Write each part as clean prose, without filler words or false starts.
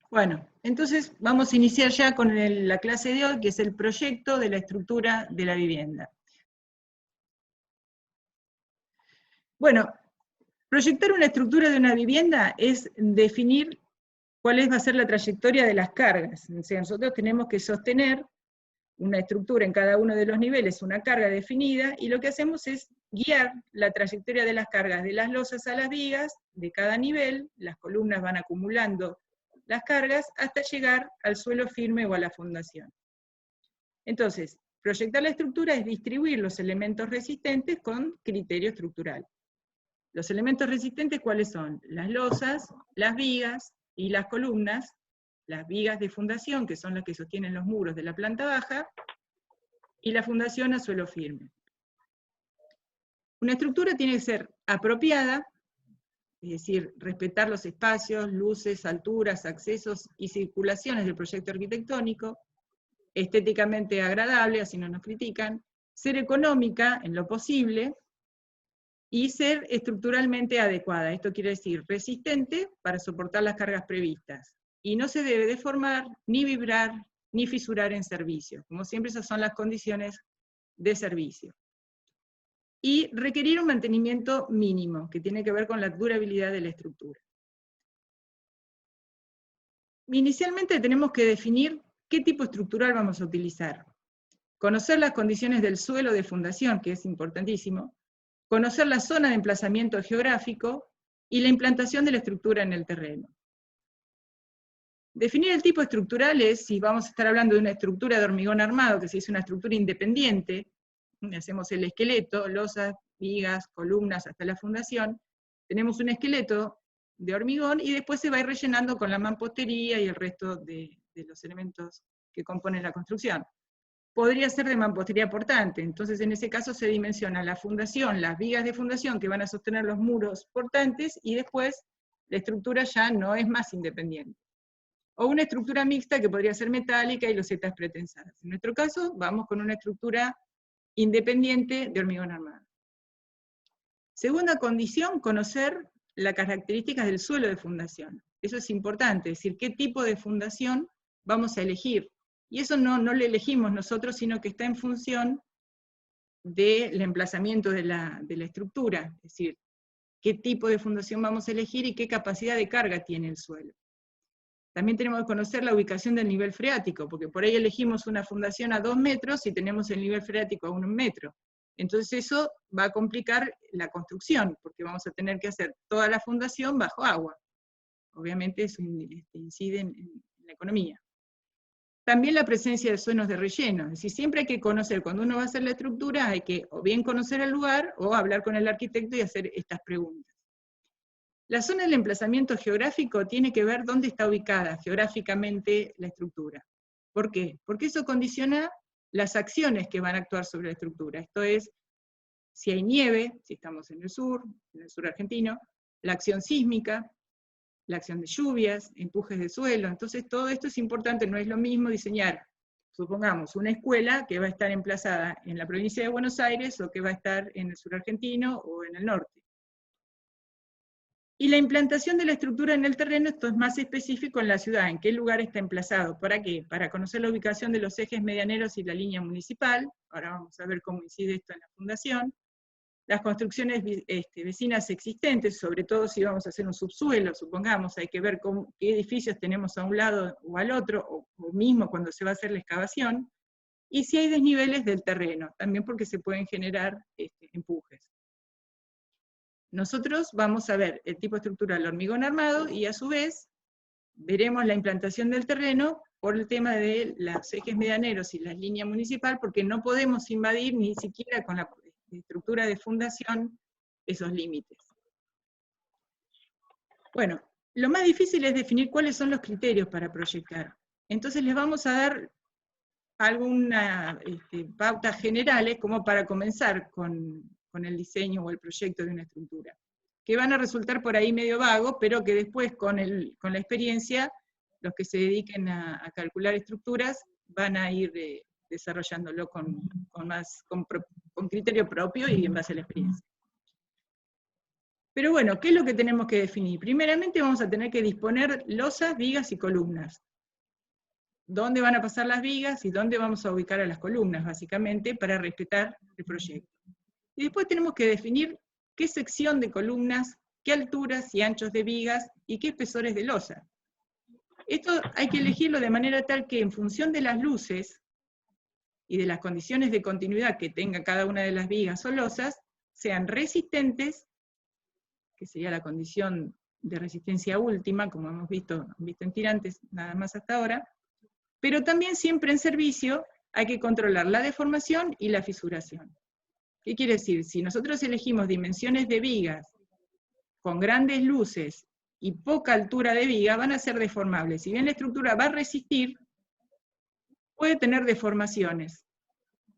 Bueno, entonces vamos a iniciar ya con la clase de hoy, que es el proyecto de la estructura de la vivienda. Bueno, proyectar una estructura de una vivienda es definir cuál va a ser la trayectoria de las cargas. O sea, nosotros tenemos que sostener una estructura en cada uno de los niveles, una carga definida, y lo que hacemos es guiar la trayectoria de las cargas de las losas a las vigas, de cada nivel, las columnas van acumulando las cargas hasta llegar al suelo firme o a la fundación. Entonces, proyectar la estructura es distribuir los elementos resistentes con criterio estructural. Los elementos resistentes, ¿cuáles son? Las losas, las vigas y las columnas, las vigas de fundación, que son las que sostienen los muros de la planta baja, y la fundación a suelo firme. Una estructura tiene que ser apropiada, es decir, respetar los espacios, luces, alturas, accesos y circulaciones del proyecto arquitectónico, estéticamente agradable, así no nos critican, ser económica en lo posible, y ser estructuralmente adecuada. Esto quiere decir resistente para soportar las cargas previstas. Y no se debe deformar, ni vibrar, ni fisurar en servicio. Como siempre, esas son las condiciones de servicio. Y requerir un mantenimiento mínimo, que tiene que ver con la durabilidad de la estructura. Inicialmente tenemos que definir qué tipo estructural vamos a utilizar. Conocer las condiciones del suelo de fundación, que es importantísimo, conocer la zona de emplazamiento geográfico y la implantación de la estructura en el terreno. Definir el tipo estructural es, si vamos a estar hablando de una estructura de hormigón armado, que se dice una estructura independiente, hacemos el esqueleto, losas, vigas, columnas, hasta la fundación, tenemos un esqueleto de hormigón y después se va a ir rellenando con la mampostería y el resto de los elementos que componen la construcción. Podría ser de mampostería portante, entonces en ese caso se dimensiona la fundación, las vigas de fundación que van a sostener los muros portantes, y después la estructura ya no es más independiente. O una estructura mixta que podría ser metálica y losetas pretensadas. En nuestro caso, vamos con una estructura independiente de hormigón armado. Segunda condición, conocer las características del suelo de fundación. Eso es importante, es decir, qué tipo de fundación vamos a elegir. Y eso no lo elegimos nosotros, sino que está en función del emplazamiento de la estructura, es decir, qué tipo de fundación vamos a elegir y qué capacidad de carga tiene el suelo. También tenemos que conocer la ubicación del nivel freático, porque por ahí elegimos una fundación a 2 metros y tenemos el nivel freático a 1 metro. Entonces eso va a complicar la construcción, porque vamos a tener que hacer toda la fundación bajo agua. Obviamente eso incide en la economía. También la presencia de zonas de relleno, es decir, siempre hay que conocer, cuando uno va a hacer la estructura, hay que o bien conocer el lugar, o hablar con el arquitecto y hacer estas preguntas. La zona del emplazamiento geográfico tiene que ver dónde está ubicada geográficamente la estructura. ¿Por qué? Porque eso condiciona las acciones que van a actuar sobre la estructura. Esto es, si hay nieve, si estamos en el sur argentino, la acción sísmica, la acción de lluvias, empujes de suelo. Entonces todo esto es importante, no es lo mismo diseñar, supongamos, una escuela que va a estar emplazada en la provincia de Buenos Aires o que va a estar en el sur argentino o en el norte. Y la implantación de la estructura en el terreno, esto es más específico en la ciudad, en qué lugar está emplazado. ¿Para qué? Para conocer la ubicación de los ejes medianeros y la línea municipal. Ahora vamos a ver cómo incide esto en la fundación. Las construcciones vecinas existentes, sobre todo si vamos a hacer un subsuelo, supongamos, hay que ver qué edificios tenemos a un lado o al otro, o mismo cuando se va a hacer la excavación, y si hay desniveles del terreno, también porque se pueden generar empujes. Nosotros vamos a ver el tipo estructural hormigón armado, y a su vez veremos la implantación del terreno por el tema de los ejes medianeros y la línea municipal, porque no podemos invadir ni siquiera con la estructura de fundación esos límites. Bueno, lo más difícil es definir cuáles son los criterios para proyectar. Entonces les vamos a dar algunas pautas generales como para comenzar con el diseño o el proyecto de una estructura, que van a resultar por ahí medio vagos, pero que después con la experiencia, los que se dediquen a calcular estructuras van a ir desarrollándolo con criterio propio y en base a la experiencia. Pero bueno, ¿qué es lo que tenemos que definir? Primeramente vamos a tener que disponer losas, vigas y columnas. ¿Dónde van a pasar las vigas y dónde vamos a ubicar a las columnas, básicamente, para respetar el proyecto? Y después tenemos que definir qué sección de columnas, qué alturas y anchos de vigas y qué espesores de losa. Esto hay que elegirlo de manera tal que en función de las luces y de las condiciones de continuidad que tenga cada una de las vigas o losas, sean resistentes, que sería la condición de resistencia última, como hemos visto en tirantes nada más hasta ahora, pero también siempre en servicio hay que controlar la deformación y la fisuración. ¿Qué quiere decir? Si nosotros elegimos dimensiones de vigas con grandes luces y poca altura de viga, van a ser deformables. Si bien la estructura va a resistir, puede tener deformaciones.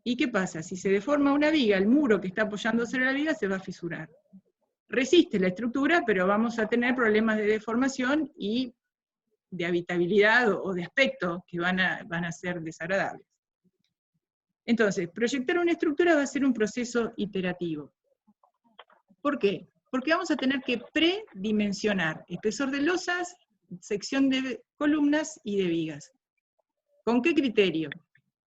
¿Y qué pasa? Si se deforma una viga, el muro que está apoyando sobre la viga se va a fisurar. Resiste la estructura, pero vamos a tener problemas de deformación y de habitabilidad o de aspecto que van a ser desagradables. Entonces, proyectar una estructura va a ser un proceso iterativo. ¿Por qué? Porque vamos a tener que predimensionar espesor de losas, sección de columnas y de vigas. ¿Con qué criterio?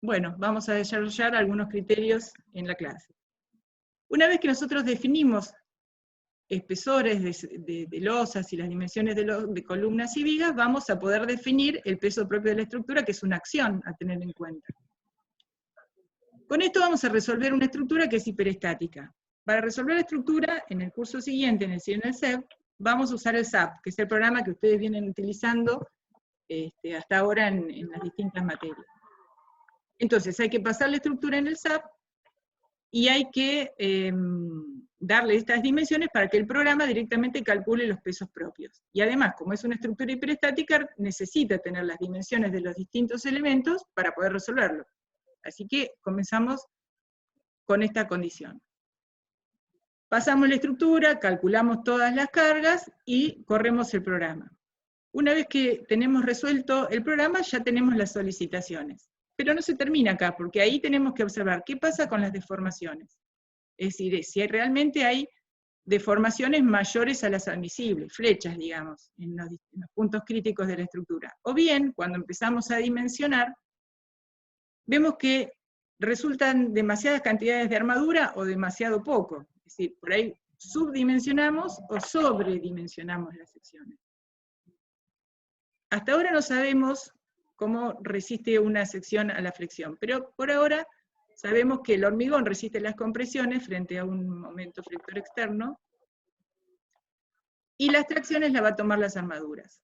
Bueno, vamos a desarrollar algunos criterios en la clase. Una vez que nosotros definimos espesores de losas y las dimensiones de columnas y vigas, vamos a poder definir el peso propio de la estructura, que es una acción a tener en cuenta. Con esto vamos a resolver una estructura que es hiperestática. Para resolver la estructura, en el curso siguiente, en el CIEP, vamos a usar el SAP, que es el programa que ustedes vienen utilizando hasta ahora en las distintas materias. Entonces, hay que pasar la estructura en el SAP, y hay que darle estas dimensiones para que el programa directamente calcule los pesos propios. Y además, como es una estructura hiperestática, necesita tener las dimensiones de los distintos elementos para poder resolverlo. Así que comenzamos con esta condición. Pasamos la estructura, calculamos todas las cargas y corremos el programa. Una vez que tenemos resuelto el programa, ya tenemos las solicitaciones. Pero no se termina acá, porque ahí tenemos que observar qué pasa con las deformaciones. Es decir, si realmente hay deformaciones mayores a las admisibles, flechas, digamos, en los puntos críticos de la estructura. O bien, cuando empezamos a dimensionar, vemos que resultan demasiadas cantidades de armadura o demasiado poco. Es decir, por ahí subdimensionamos o sobredimensionamos las secciones. Hasta ahora no sabemos cómo resiste una sección a la flexión, pero por ahora sabemos que el hormigón resiste las compresiones frente a un momento flector externo, y las tracciones las va a tomar las armaduras.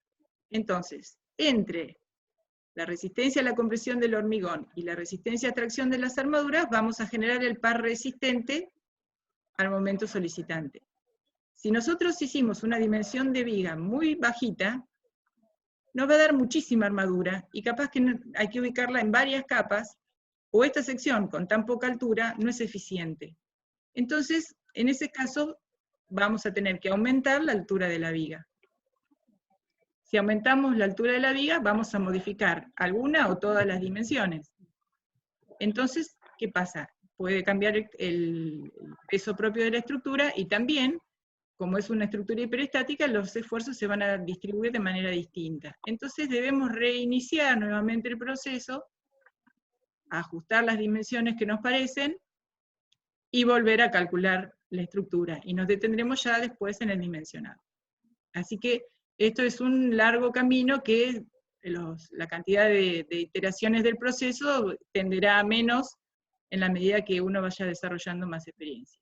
Entonces, entre la resistencia a la compresión del hormigón y la resistencia a tracción de las armaduras, vamos a generar el par resistente al momento solicitante. Si nosotros hicimos una dimensión de viga muy bajita, nos va a dar muchísima armadura, y capaz que hay que ubicarla en varias capas, o esta sección con tan poca altura no es eficiente. Entonces, en ese caso, vamos a tener que aumentar la altura de la viga. Si aumentamos la altura de la viga, vamos a modificar alguna o todas las dimensiones. Entonces, ¿qué pasa? Puede cambiar el peso propio de la estructura, y también, como es una estructura hiperestática, los esfuerzos se van a distribuir de manera distinta. Entonces debemos reiniciar nuevamente el proceso, ajustar las dimensiones que nos parecen, y volver a calcular la estructura, y nos detendremos ya después en el dimensionado. Así que esto es un largo camino que la cantidad de iteraciones del proceso tenderá a menos en la medida que uno vaya desarrollando más experiencia.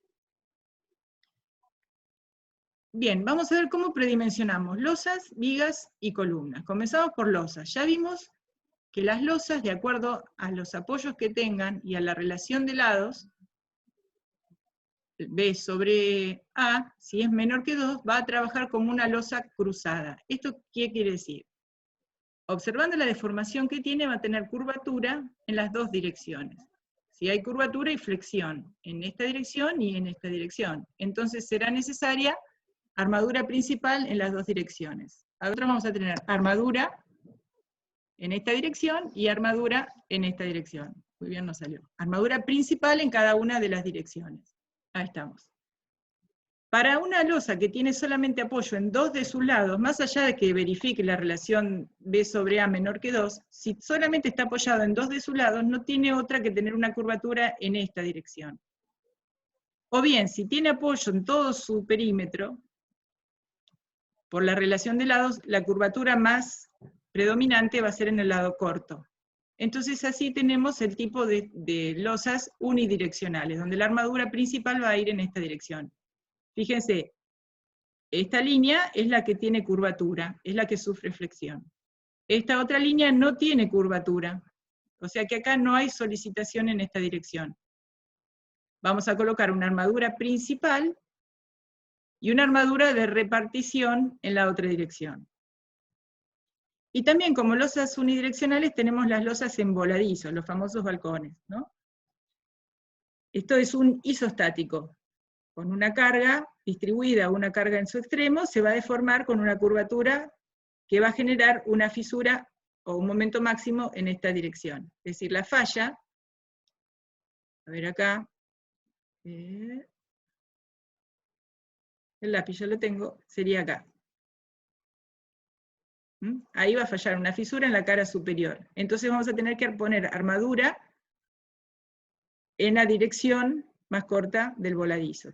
Bien, vamos a ver cómo predimensionamos losas, vigas y columnas. Comenzamos por losas. Ya vimos que las losas, de acuerdo a los apoyos que tengan y a la relación de lados, B sobre A, si es menor que 2, va a trabajar como una losa cruzada. ¿Esto qué quiere decir? Observando la deformación que tiene, va a tener curvatura en las dos direcciones. Si hay curvatura y flexión en esta dirección y en esta dirección, entonces será necesaria armadura principal en las dos direcciones. Ahora vamos a tener armadura en esta dirección y armadura en esta dirección. Muy bien, nos salió. Armadura principal en cada una de las direcciones. Ahí estamos. Para una losa que tiene solamente apoyo en 2 de sus lados, más allá de que verifique la relación B sobre A menor que 2, si solamente está apoyado en 2 de sus lados, no tiene otra que tener una curvatura en esta dirección. O bien, si tiene apoyo en todo su perímetro, por la relación de lados, la curvatura más predominante va a ser en el lado corto. Entonces así tenemos el tipo de losas unidireccionales, donde la armadura principal va a ir en esta dirección. Fíjense, esta línea es la que tiene curvatura, es la que sufre flexión. Esta otra línea no tiene curvatura, o sea que acá no hay solicitación en esta dirección. Vamos a colocar una armadura principal y una armadura de repartición en la otra dirección. Y también como losas unidireccionales tenemos las losas en voladizo, los famosos balcones, ¿no? Esto es un isostático. Con una carga distribuida, una carga en su extremo, se va a deformar con una curvatura que va a generar una fisura o un momento máximo en esta dirección. Es decir, la falla, a ver acá, el lápiz ya lo tengo, sería acá. Ahí va a fallar una fisura en la cara superior. Entonces vamos a tener que poner armadura en la dirección más corta del voladizo.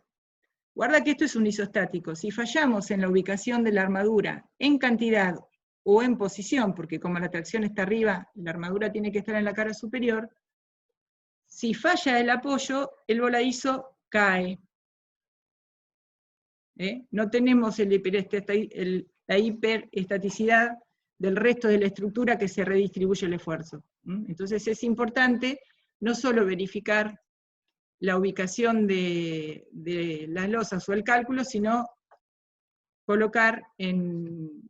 Guarda que esto es un isostático. Si fallamos en la ubicación de la armadura en cantidad o en posición, porque como la tracción está arriba, la armadura tiene que estar en la cara superior, si falla el apoyo, el voladizo cae. No tenemos la hiperestaticidad del resto de la estructura que se redistribuye el esfuerzo. Entonces es importante no solo verificar la ubicación de las losas o el cálculo, sino colocar en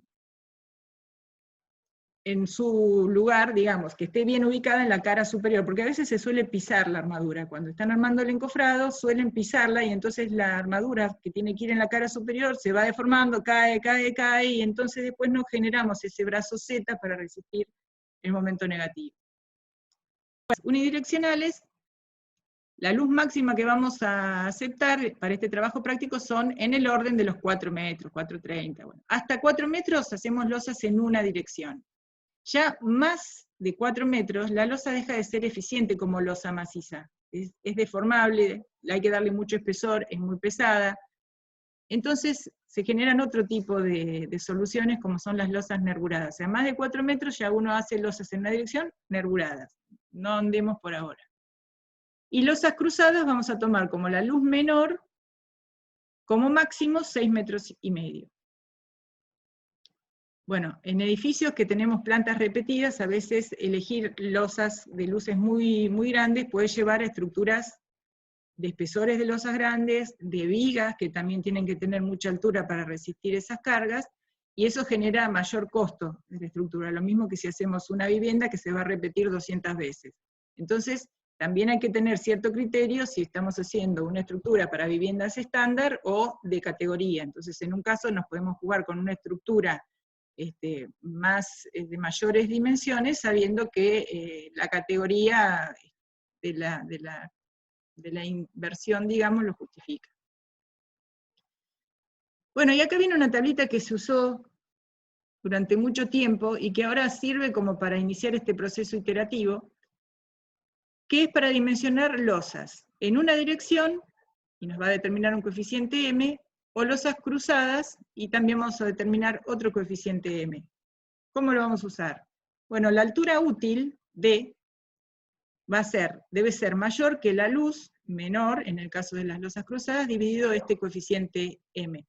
su lugar, digamos, que esté bien ubicada en la cara superior, porque a veces se suele pisar la armadura. Cuando están armando el encofrado, suelen pisarla, y entonces la armadura que tiene que ir en la cara superior se va deformando, cae, y entonces después no generamos ese brazo Z para resistir el momento negativo. Unidireccionales, la luz máxima que vamos a aceptar para este trabajo práctico son en el orden de los 4 metros, 4,30. Bueno, hasta 4 metros hacemos losas en una dirección. Ya más de 4 metros, la losa deja de ser eficiente como losa maciza. Es deformable, hay que darle mucho espesor, es muy pesada. Entonces se generan otro tipo de soluciones como son las losas nervuradas. O sea, más de 4 metros ya uno hace losas en una dirección nervuradas. No andemos por ahora. Y losas cruzadas vamos a tomar como la luz menor, como máximo 6,5 metros. Bueno, en edificios que tenemos plantas repetidas, a veces elegir losas de luces muy, muy grandes puede llevar a estructuras de espesores de losas grandes, de vigas que también tienen que tener mucha altura para resistir esas cargas, y eso genera mayor costo de la estructura, lo mismo que si hacemos una vivienda que se va a repetir 200 veces. Entonces, también hay que tener cierto criterio si estamos haciendo una estructura para viviendas estándar o de categoría. Entonces, en un caso nos podemos jugar con una estructura de mayores dimensiones, sabiendo que la categoría de la inversión, digamos, lo justifica. Bueno, y acá viene una tablita que se usó durante mucho tiempo y que ahora sirve como para iniciar este proceso iterativo, que es para dimensionar losas en una dirección, y nos va a determinar un coeficiente M, o losas cruzadas, y también vamos a determinar otro coeficiente M. ¿Cómo lo vamos a usar? Bueno, la altura útil, D, debe ser mayor que la luz, menor, en el caso de las losas cruzadas, dividido este coeficiente M.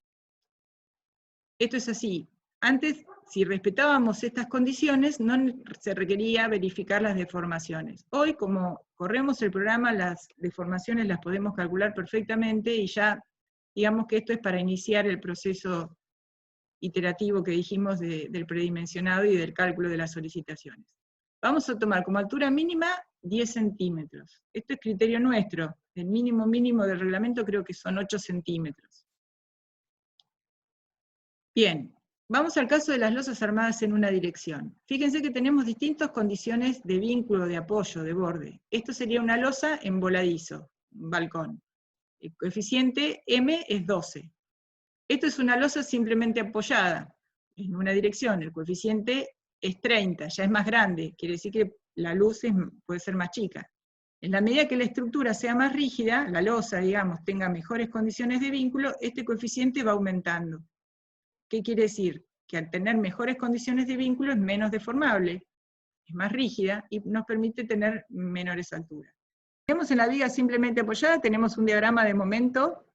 Esto es así. Antes, si respetábamos estas condiciones, no se requería verificar las deformaciones. Hoy, como corremos el programa, las deformaciones las podemos calcular perfectamente, y ya, digamos que esto es para iniciar el proceso iterativo que dijimos del predimensionado y del cálculo de las solicitaciones. Vamos a tomar como altura mínima 10 centímetros. Esto es criterio nuestro. El mínimo del reglamento creo que son 8 centímetros. Bien, vamos al caso de las losas armadas en una dirección. Fíjense que tenemos distintas condiciones de vínculo, de apoyo, de borde. Esto sería una losa en voladizo, un balcón. El coeficiente M es 12. Esto es una losa simplemente apoyada en una dirección, el coeficiente es 30, ya es más grande, quiere decir que la luz puede ser más chica. En la medida que la estructura sea más rígida, la losa, digamos, tenga mejores condiciones de vínculo, este coeficiente va aumentando. ¿Qué quiere decir? Que al tener mejores condiciones de vínculo es menos deformable, es más rígida y nos permite tener menores alturas. Tenemos en la viga simplemente apoyada, tenemos un diagrama de momento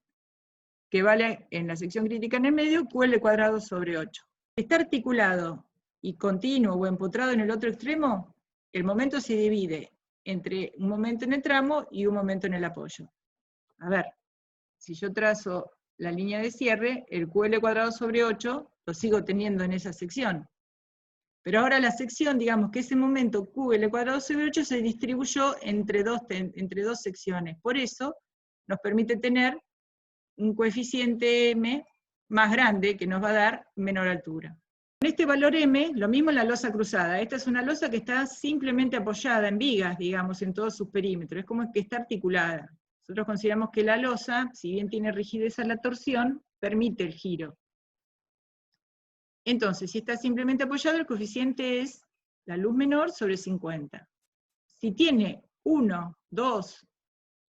que vale en la sección crítica en el medio, QL² sobre 8. Está articulado y continuo o empotrado en el otro extremo, el momento se divide entre un momento en el tramo y un momento en el apoyo. A ver, si yo trazo la línea de cierre, el QL² sobre 8 lo sigo teniendo en esa sección. Pero ahora la sección, digamos que ese momento QL² sobre 8 se distribuyó entre dos secciones. Por eso nos permite tener un coeficiente M más grande que nos va a dar menor altura. Con este valor M, lo mismo en la losa cruzada. Esta es una losa que está simplemente apoyada en vigas, digamos, en todos sus perímetros. Es como que está articulada. Nosotros consideramos que la losa, si bien tiene rigidez a la torsión, permite el giro. Entonces, si está simplemente apoyado, el coeficiente es la luz menor sobre 50. Si tiene 1, 2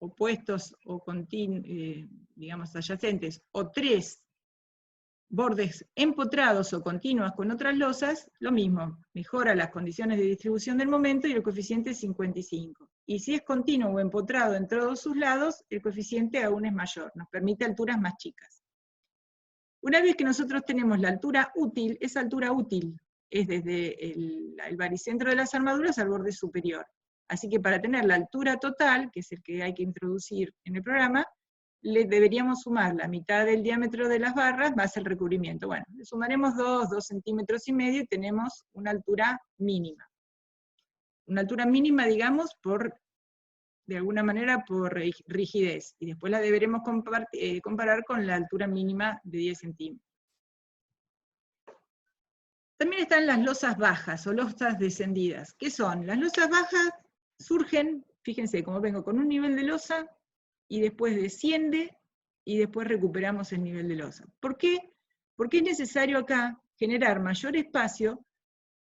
opuestos o digamos adyacentes, o 3 bordes empotrados o continuos con otras losas, lo mismo, mejora las condiciones de distribución del momento y el coeficiente es 55. Y si es continuo o empotrado en todos sus lados, el coeficiente aún es mayor, nos permite alturas más chicas. Una vez que nosotros tenemos la altura útil, esa altura útil es desde el baricentro de las armaduras al borde superior. Así que para tener la altura total, que es el que hay que introducir en el programa, le deberíamos sumar la mitad del diámetro de las barras más el recubrimiento. Bueno, le sumaremos 2 centímetros y medio y tenemos una altura mínima. Una altura mínima, digamos, de alguna manera por rigidez, y después la deberemos comparar con la altura mínima de 10 centímetros. También están las losas bajas o losas descendidas. ¿Qué son? Las losas bajas surgen, fíjense cómo vengo con un nivel de losa, y después desciende, y después recuperamos el nivel de losa. ¿Por qué? Porque es necesario acá generar mayor espacio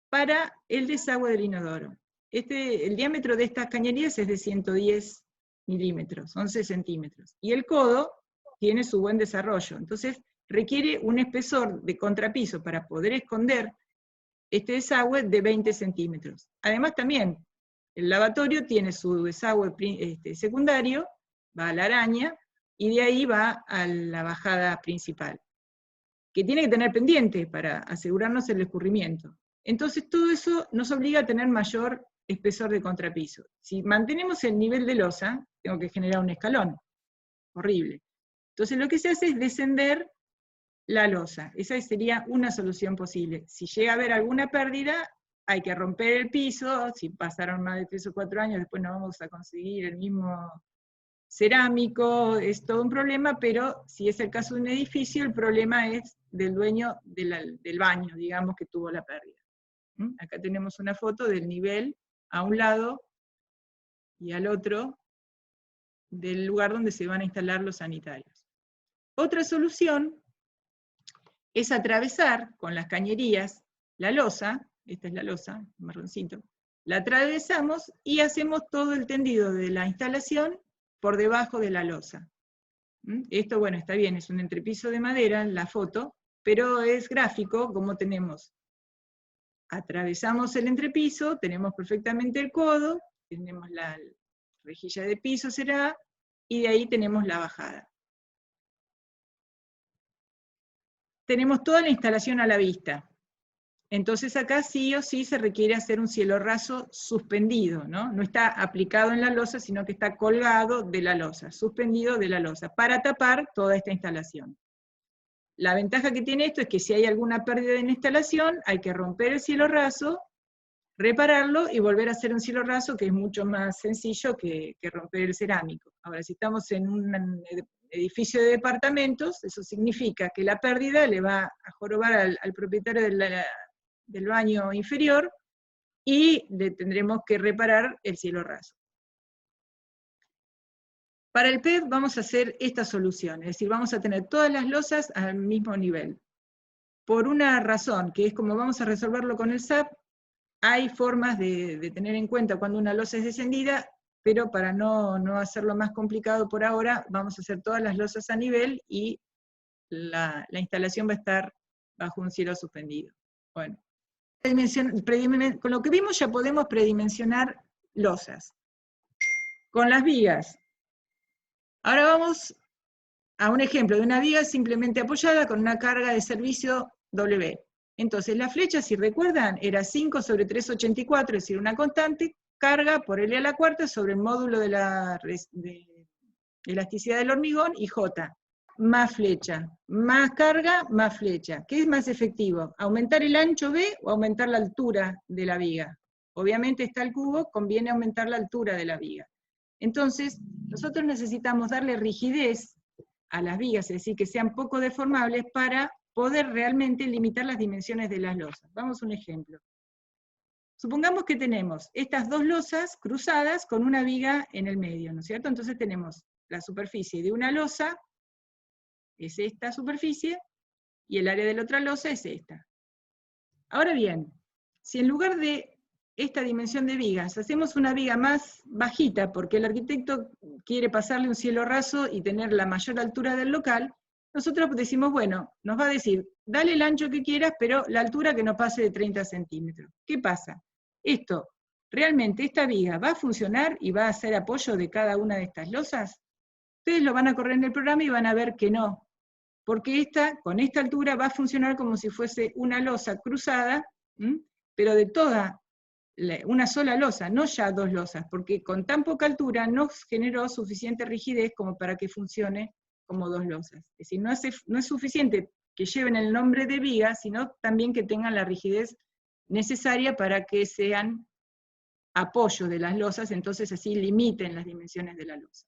para el desagüe del inodoro. El diámetro de estas cañerías es de 110 milímetros, 11 centímetros, y el codo tiene su buen desarrollo, entonces requiere un espesor de contrapiso para poder esconder este desagüe de 20 centímetros. Además también, el lavatorio tiene su desagüe secundario, va a la araña, y de ahí va a la bajada principal, que tiene que tener pendiente para asegurarnos el escurrimiento. Entonces todo eso nos obliga a tener mayor espesor de contrapiso. Si mantenemos el nivel de losa, tengo que generar un escalón. Horrible. Entonces lo que se hace es descender la losa. Esa sería una solución posible. Si llega a haber alguna pérdida, hay que romper el piso. Si pasaron más de 3 o 4 años, después no vamos a conseguir el mismo cerámico, es todo un problema, pero si es el caso de un edificio, el problema es del dueño del baño, digamos, que tuvo la pérdida. Acá tenemos una foto del nivel a un lado y al otro del lugar donde se van a instalar los sanitarios. Otra solución es atravesar con las cañerías la losa, esta es la losa, marroncito, la atravesamos y hacemos todo el tendido de la instalación por debajo de la losa. Esto, bueno, está bien, es un entrepiso de madera en la foto, pero es gráfico, como tenemos. Atravesamos el entrepiso, tenemos perfectamente el codo, tenemos la rejilla de piso será, y de ahí tenemos la bajada. Tenemos toda la instalación a la vista. Entonces acá sí o sí se requiere hacer un cielo raso suspendido, ¿no? No está aplicado en la losa, sino que está colgado de la losa, suspendido de la losa, para tapar toda esta instalación. La ventaja que tiene esto es que si hay alguna pérdida en la instalación, hay que romper el cielo raso, repararlo y volver a hacer un cielo raso, que es mucho más sencillo que romper el cerámico. Ahora, si estamos en un edificio de departamentos, eso significa que la pérdida le va a jorobar al propietario del baño inferior, y le tendremos que reparar el cielo raso. Para el PEB vamos a hacer esta solución, es decir, vamos a tener todas las losas al mismo nivel. Por una razón, que es como vamos a resolverlo con el SAP, hay formas de tener en cuenta cuando una losa es descendida, pero para no hacerlo más complicado por ahora, vamos a hacer todas las losas a nivel y la instalación va a estar bajo un cielo suspendido. Bueno, con lo que vimos ya podemos predimensionar losas. Con las vigas. Ahora vamos a un ejemplo de una viga simplemente apoyada con una carga de servicio W. Entonces la flecha, si recuerdan, era 5 sobre 384, es decir, una constante, carga por L a la cuarta sobre el módulo de la elasticidad del hormigón y J. Más flecha, más carga, más flecha. ¿Qué es más efectivo? ¿Aumentar el ancho B o aumentar la altura de la viga? Obviamente está el cubo, conviene aumentar la altura de la viga. Entonces, nosotros necesitamos darle rigidez a las vigas, es decir, que sean poco deformables para poder realmente limitar las dimensiones de las losas. Vamos a un ejemplo. Supongamos que tenemos estas dos losas cruzadas con una viga en el medio, ¿no es cierto? Entonces tenemos la superficie de una losa, es esta superficie, y el área de la otra losa es esta. Ahora bien, si en lugar de esta dimensión de vigas hacemos una viga más bajita, porque el arquitecto quiere pasarle un cielo raso y tener la mayor altura del local, nosotros decimos, bueno, nos va a decir, dale el ancho que quieras, pero la altura que no pase de 30 centímetros. ¿Qué pasa? Realmente esta viga va a funcionar y va a ser apoyo de cada una de estas losas. Ustedes lo van a correr en el programa y van a ver que no, porque con esta altura va a funcionar como si fuese una losa cruzada, pero de toda una sola losa, no ya dos losas, porque con tan poca altura no generó suficiente rigidez como para que funcione como dos losas. Es decir, no es suficiente que lleven el nombre de viga, sino también que tengan la rigidez necesaria para que sean apoyo de las losas, entonces así limiten las dimensiones de la losa.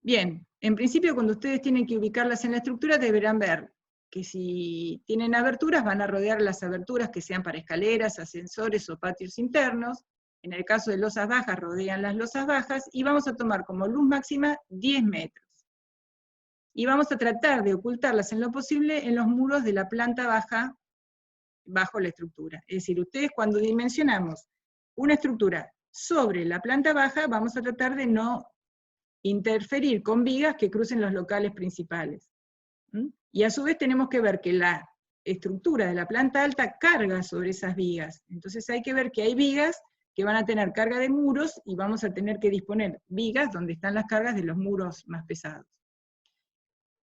Bien, en principio cuando ustedes tienen que ubicarlas en la estructura deberán ver que si tienen aberturas van a rodear las aberturas que sean para escaleras, ascensores o patios internos. En el caso de losas bajas rodean las losas bajas y vamos a tomar como luz máxima 10 metros. Y vamos a tratar de ocultarlas en lo posible en los muros de la planta baja bajo la estructura. Es decir, ustedes cuando dimensionamos una estructura sobre la planta baja vamos a tratar de no interferir con vigas que crucen los locales principales. Y a su vez tenemos que ver que la estructura de la planta alta carga sobre esas vigas. Entonces hay que ver que hay vigas que van a tener carga de muros y vamos a tener que disponer vigas donde están las cargas de los muros más pesados.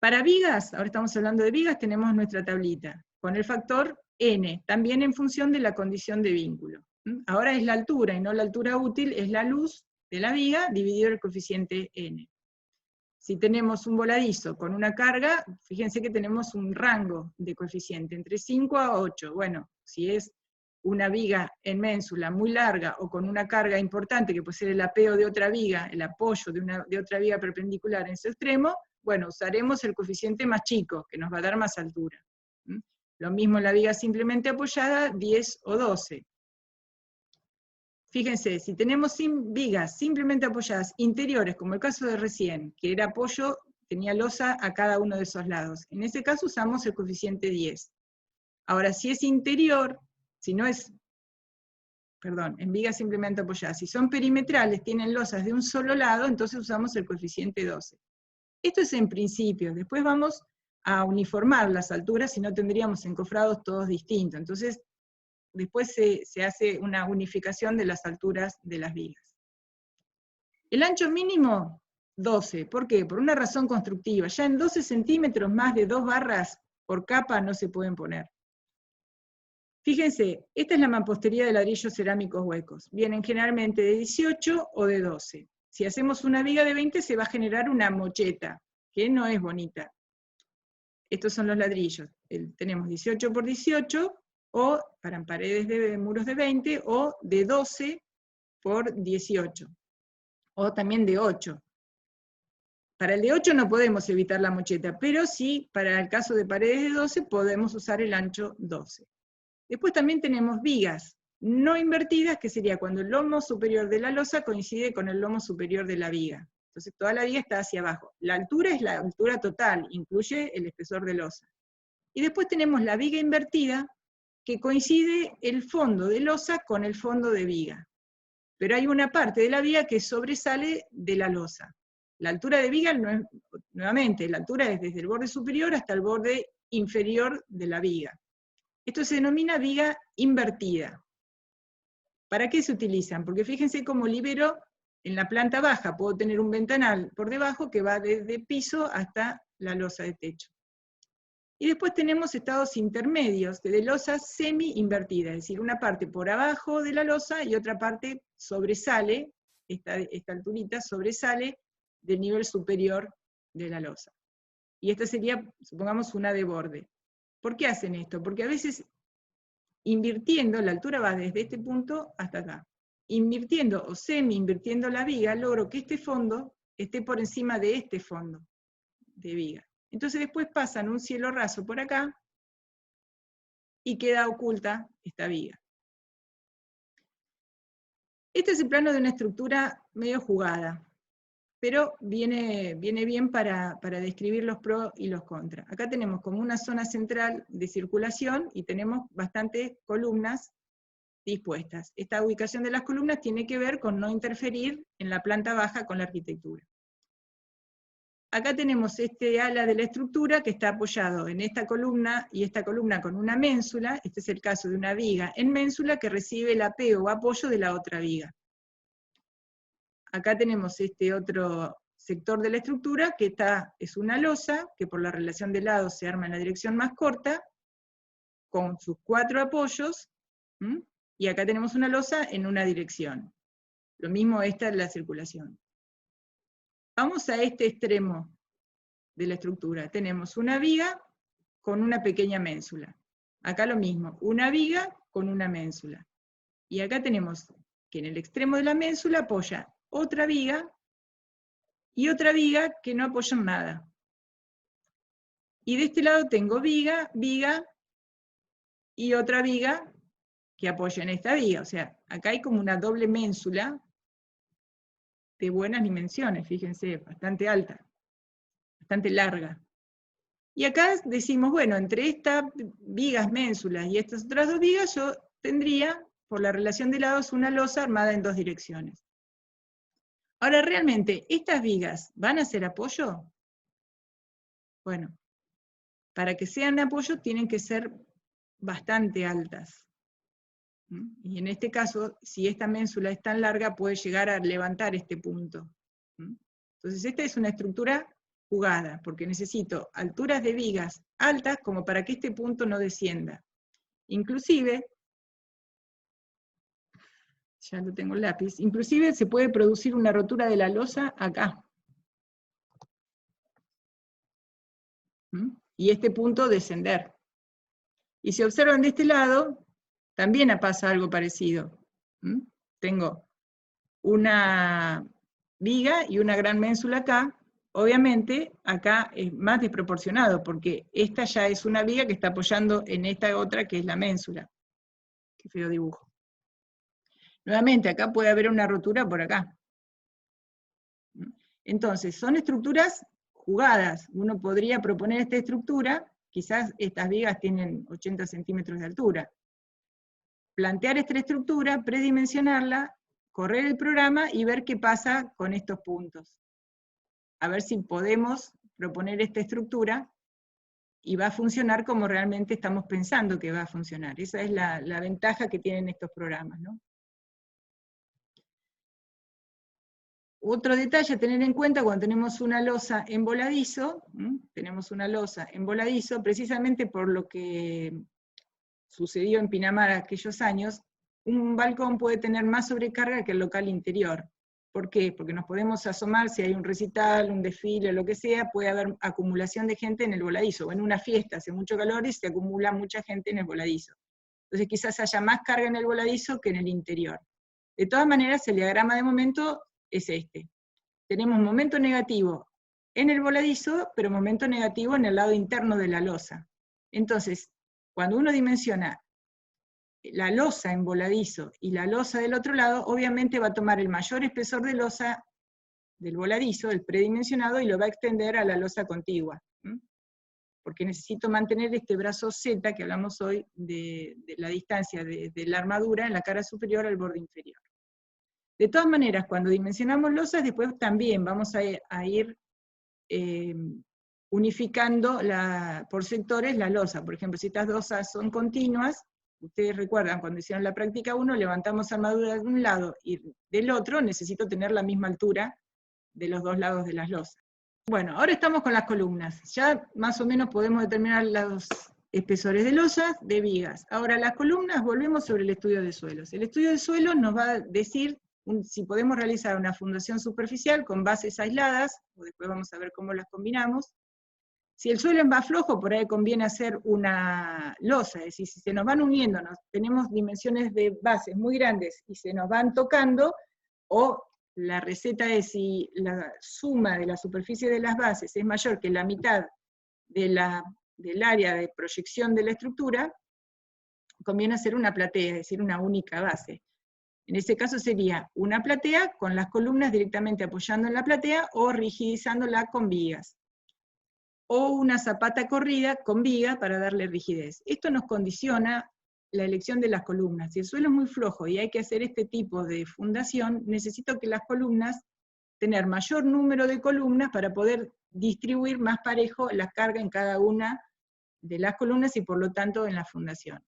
Para vigas, ahora estamos hablando de vigas, tenemos nuestra tablita, con el factor n, también en función de la condición de vínculo. Ahora es la altura y no la altura útil, es la luz de la viga dividido el coeficiente n. Si tenemos un voladizo con una carga, fíjense que tenemos un rango de coeficiente, entre 5 a 8. Bueno, si es una viga en ménsula muy larga o con una carga importante, que puede ser el apeo de otra viga, el apoyo de otra viga perpendicular en su extremo, bueno, usaremos el coeficiente más chico, que nos va a dar más altura. Lo mismo la viga simplemente apoyada, 10 o 12. Fíjense, si tenemos vigas simplemente apoyadas interiores, como el caso de recién, que era apoyo, tenía losa a cada uno de esos lados. En ese caso usamos el coeficiente 10. Ahora, si es interior, si no es, perdón, en vigas simplemente apoyadas, si son perimetrales, tienen losas de un solo lado, entonces usamos el coeficiente 12. Esto es en principio, después vamos a uniformar las alturas, si no tendríamos encofrados todos distintos. Entonces, después se hace una unificación de las alturas de las vigas. El ancho mínimo, 12. ¿Por qué? Por una razón constructiva. Ya en 12 centímetros más de 2 barras por capa no se pueden poner. Fíjense, esta es la mampostería de ladrillos cerámicos huecos. Vienen generalmente de 18 o de 12. Si hacemos una viga de 20 se va a generar una mocheta, que no es bonita. Estos son los ladrillos. Tenemos 18 por 18, o para paredes de muros de 20, o de 12 por 18, o también de 8. Para el de 8 no podemos evitar la mocheta, pero sí, para el caso de paredes de 12, podemos usar el ancho 12. Después también tenemos vigas no invertidas, que sería cuando el lomo superior de la losa coincide con el lomo superior de la viga. Entonces toda la viga está hacia abajo. La altura es la altura total, incluye el espesor de losa. Y después tenemos la viga invertida, que coincide el fondo de losa con el fondo de viga. Pero hay una parte de la viga que sobresale de la losa. La altura de viga, no es, nuevamente, la altura es desde el borde superior hasta el borde inferior de la viga. Esto se denomina viga invertida. ¿Para qué se utilizan? Porque fíjense cómo libero en la planta baja, puedo tener un ventanal por debajo que va desde piso hasta la losa de techo. Y después tenemos estados intermedios de losa semi-invertida, es decir, una parte por abajo de la losa y otra parte sobresale, esta alturita sobresale del nivel superior de la losa. Y esta sería, supongamos, una de borde. ¿Por qué hacen esto? Porque a veces, invirtiendo, la altura va desde este punto hasta acá. Invirtiendo o semi-invirtiendo la viga, logro que este fondo esté por encima de este fondo de viga. Entonces después pasan un cielo raso por acá y queda oculta esta viga. Este es el plano de una estructura medio jugada, pero viene bien para describir los pros y los contras. Acá tenemos como una zona central de circulación y tenemos bastantes columnas dispuestas. Esta ubicación de las columnas tiene que ver con no interferir en la planta baja con la arquitectura. Acá tenemos este ala de la estructura que está apoyado en esta columna y esta columna con una ménsula. Este es el caso de una viga en ménsula que recibe el apego o apoyo de la otra viga. Acá tenemos este otro sector de la estructura que es una losa que por la relación de lados se arma en la dirección más corta con sus 4 apoyos, y acá tenemos una losa en una dirección. Lo mismo esta es la circulación. Vamos a este extremo de la estructura. Tenemos una viga con una pequeña ménsula. Acá lo mismo, una viga con una ménsula. Y acá tenemos que en el extremo de la ménsula apoya otra viga y otra viga que no apoyan nada. Y de este lado tengo viga, viga y otra viga que apoya en esta viga. O sea, acá hay como una doble ménsula de buenas dimensiones, fíjense, bastante alta, bastante larga. Y acá decimos, bueno, entre estas vigas ménsulas y estas otras dos vigas, yo tendría, por la relación de lados, una losa armada en 2 direcciones. Ahora, ¿realmente estas vigas van a ser apoyo? Bueno, para que sean apoyo tienen que ser bastante altas. Y en este caso, si esta ménsula es tan larga, puede llegar a levantar este punto. Entonces esta es una estructura jugada, porque necesito alturas de vigas altas como para que este punto no descienda. Inclusive, ya lo tengo el lápiz, inclusive se puede producir una rotura de la losa acá. Y este punto descender. Y si observan de este lado, también pasa algo parecido. Tengo una viga y una gran ménsula acá. Obviamente, acá es más desproporcionado, porque esta ya es una viga que está apoyando en esta otra que es la ménsula. Qué feo dibujo. Nuevamente, acá puede haber una rotura por acá. Entonces, son estructuras jugadas. Uno podría proponer esta estructura, quizás estas vigas tienen 80 centímetros de altura. Plantear esta estructura, predimensionarla, correr el programa y ver qué pasa con estos puntos. A ver si podemos proponer esta estructura y va a funcionar como realmente estamos pensando que va a funcionar. Esa es la ventaja que tienen estos programas, ¿no? Otro detalle a tener en cuenta cuando tenemos una losa en voladizo, precisamente por lo que sucedió en Pinamar aquellos años, un balcón puede tener más sobrecarga que el local interior. ¿Por qué? Porque nos podemos asomar, si hay un recital, un desfile, lo que sea, puede haber acumulación de gente en el voladizo, o en una fiesta, hace mucho calor y se acumula mucha gente en el voladizo. Entonces quizás haya más carga en el voladizo que en el interior. De todas maneras, el diagrama de momento es este. Tenemos momento negativo en el voladizo, pero momento negativo en el lado interno de la losa. Entonces, cuando uno dimensiona la losa en voladizo y la losa del otro lado, obviamente va a tomar el mayor espesor de losa del voladizo, el predimensionado, y lo va a extender a la losa contigua. Porque necesito mantener este brazo Z, que hablamos hoy, de la distancia de la armadura en la cara superior al borde inferior. De todas maneras, cuando dimensionamos losas, después también vamos a ir unificando por sectores la losa. Por ejemplo, si estas losas son continuas, ustedes recuerdan cuando hicieron la práctica 1, levantamos armadura de un lado y del otro, necesito tener la misma altura de los dos lados de las losas. Bueno, ahora estamos con las columnas. Ya más o menos podemos determinar los espesores de losas, de vigas. Ahora las columnas, volvemos sobre el estudio de suelos. El estudio de suelos nos va a decir si podemos realizar una fundación superficial con bases aisladas, o después vamos a ver cómo las combinamos. Si el suelo es más flojo, por ahí conviene hacer una losa, es decir, si se nos van uniendo, tenemos dimensiones de bases muy grandes y se nos van tocando, o la receta es si la suma de la superficie de las bases es mayor que la mitad del área de proyección de la estructura, conviene hacer una platea, es decir, una única base. En ese caso sería una platea con las columnas directamente apoyando en la platea o rigidizándola con vigas. O una zapata corrida con viga para darle rigidez. Esto nos condiciona la elección de las columnas. Si el suelo es muy flojo y hay que hacer este tipo de fundación, necesito que las columnas, tener mayor número de columnas para poder distribuir más parejo la carga en cada una de las columnas y por lo tanto en la fundación.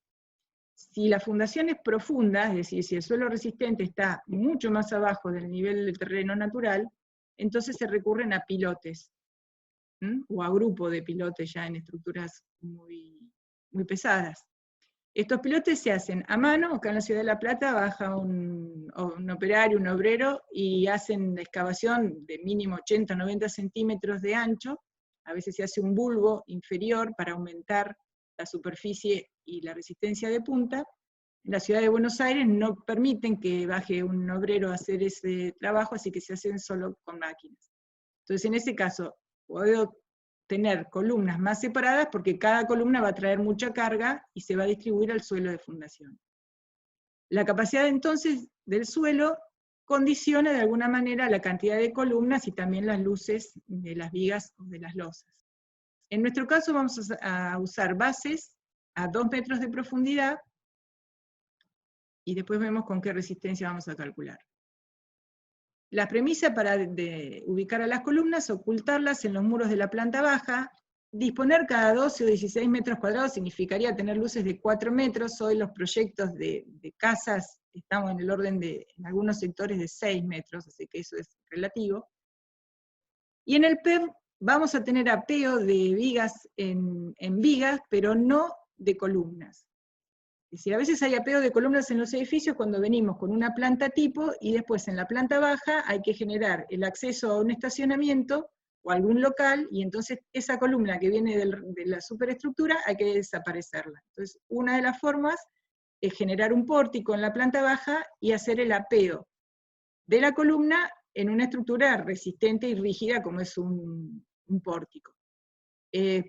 Si la fundación es profunda, es decir, si el suelo resistente está mucho más abajo del nivel del terreno natural, entonces se recurren a pilotes, o a grupo de pilotes ya en estructuras muy, muy pesadas. Estos pilotes se hacen a mano. Acá en la Ciudad de La Plata baja un operario, un obrero, y hacen la excavación de mínimo 80-90 centímetros de ancho. A veces se hace un bulbo inferior para aumentar la superficie y la resistencia de punta. En la Ciudad de Buenos Aires no permiten que baje un obrero a hacer ese trabajo, así que se hacen solo con máquinas. Entonces en ese caso puedo tener columnas más separadas porque cada columna va a traer mucha carga y se va a distribuir al suelo de fundación. La capacidad entonces del suelo condiciona de alguna manera la cantidad de columnas y también las luces de las vigas o de las losas. En nuestro caso vamos a usar bases a 2 metros de profundidad y después vemos con qué resistencia vamos a calcular. La premisa para ubicar a las columnas, ocultarlas en los muros de la planta baja, disponer cada 12 o 16 metros cuadrados significaría tener luces de 4 metros, hoy los proyectos de casas estamos en el orden en algunos sectores de 6 metros, así que eso es relativo. Y en el PER vamos a tener apeo de vigas en vigas, pero no de columnas. Es decir, a veces hay apeo de columnas en los edificios cuando venimos con una planta tipo y después en la planta baja hay que generar el acceso a un estacionamiento o algún local, y entonces esa columna que viene de la superestructura hay que desaparecerla. Entonces una de las formas es generar un pórtico en la planta baja y hacer el apeo de la columna en una estructura resistente y rígida como es un pórtico. En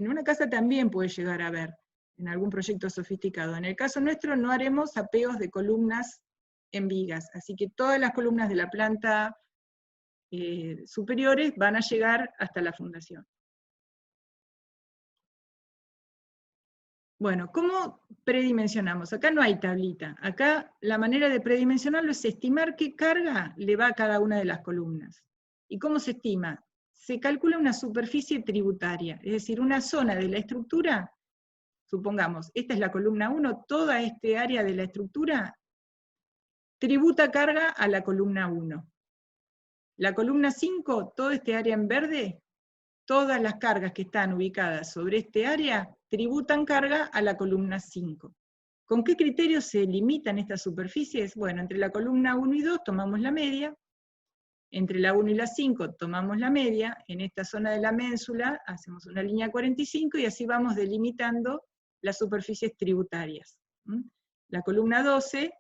una casa también puede llegar a haber, en algún proyecto sofisticado. En el caso nuestro no haremos apeos de columnas en vigas, así que todas las columnas de la planta superiores van a llegar hasta la fundación. Bueno, ¿cómo predimensionamos? Acá no hay tablita, acá la manera de predimensionarlo es estimar qué carga le va a cada una de las columnas. ¿Y cómo se estima? Se calcula una superficie tributaria, es decir, una zona de la estructura. Supongamos, esta es la columna 1, toda este área de la estructura tributa carga a la columna 1. La columna 5, todo este área en verde, todas las cargas que están ubicadas sobre este área tributan carga a la columna 5. ¿Con qué criterios se limitan estas superficies? Bueno, entre la columna 1 y 2 tomamos la media, entre la 1 y la 5 tomamos la media, en esta zona de la ménsula hacemos una línea 45 y así vamos delimitando las superficies tributarias. La columna 12,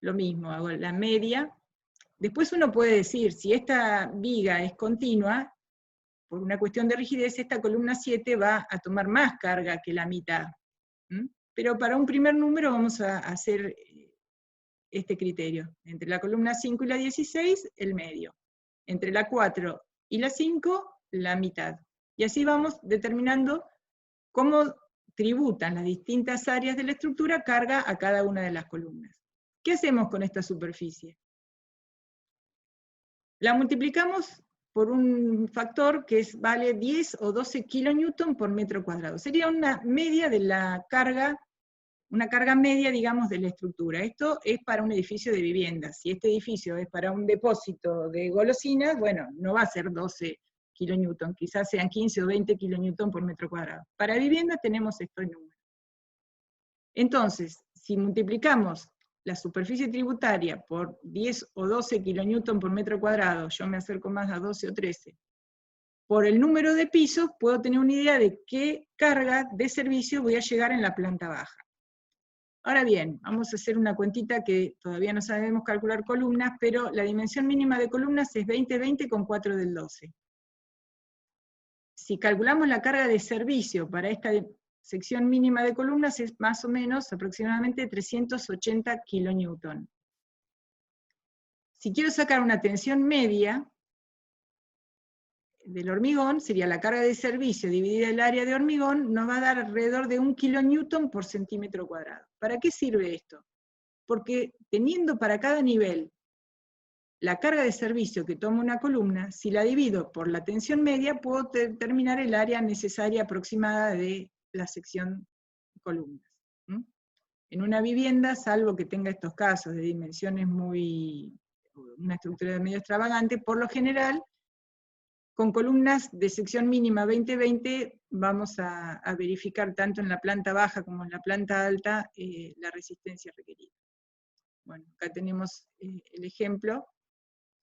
lo mismo, hago la media. Después uno puede decir, si esta viga es continua, por una cuestión de rigidez, esta columna 7 va a tomar más carga que la mitad. Pero para un primer número vamos a hacer este criterio. Entre la columna 5 y la 16, el medio. Entre la 4 y la 5, la mitad. Y así vamos determinando cómo tributan las distintas áreas de la estructura carga a cada una de las columnas. ¿Qué hacemos con esta superficie? La multiplicamos por un factor que vale 10 o 12 kilonewton por metro cuadrado. Sería una media de la carga, una carga media, digamos, de la estructura. Esto es para un edificio de viviendas. Si este edificio es para un depósito de golosinas, bueno, no va a ser 12 kilonewton, quizás sean 15 o 20 kilonewton por metro cuadrado. Para viviendas tenemos estos números. Entonces, si multiplicamos la superficie tributaria por 10 o 12 kilonewton por metro cuadrado, yo me acerco más a 12 o 13, por el número de pisos, puedo tener una idea de qué carga de servicio voy a llegar en la planta baja. Ahora bien, vamos a hacer una cuentita que todavía no sabemos calcular columnas, pero la dimensión mínima de columnas es 20 con 4 del 12. Si calculamos la carga de servicio para esta sección mínima de columnas, es más o menos aproximadamente 380 kilonewton. Si quiero sacar una tensión media del hormigón, sería la carga de servicio dividida el área de hormigón, nos va a dar alrededor de 1 kilonewton por centímetro cuadrado. ¿Para qué sirve esto? Porque teniendo para cada nivel la carga de servicio que toma una columna, si la divido por la tensión media, puedo determinar el área necesaria aproximada de la sección de columnas. En una vivienda, salvo que tenga estos casos de dimensiones una estructura medio extravagante, por lo general, con columnas de sección mínima 20-20, vamos a verificar tanto en la planta baja como en la planta alta la resistencia requerida. Bueno, acá tenemos el ejemplo.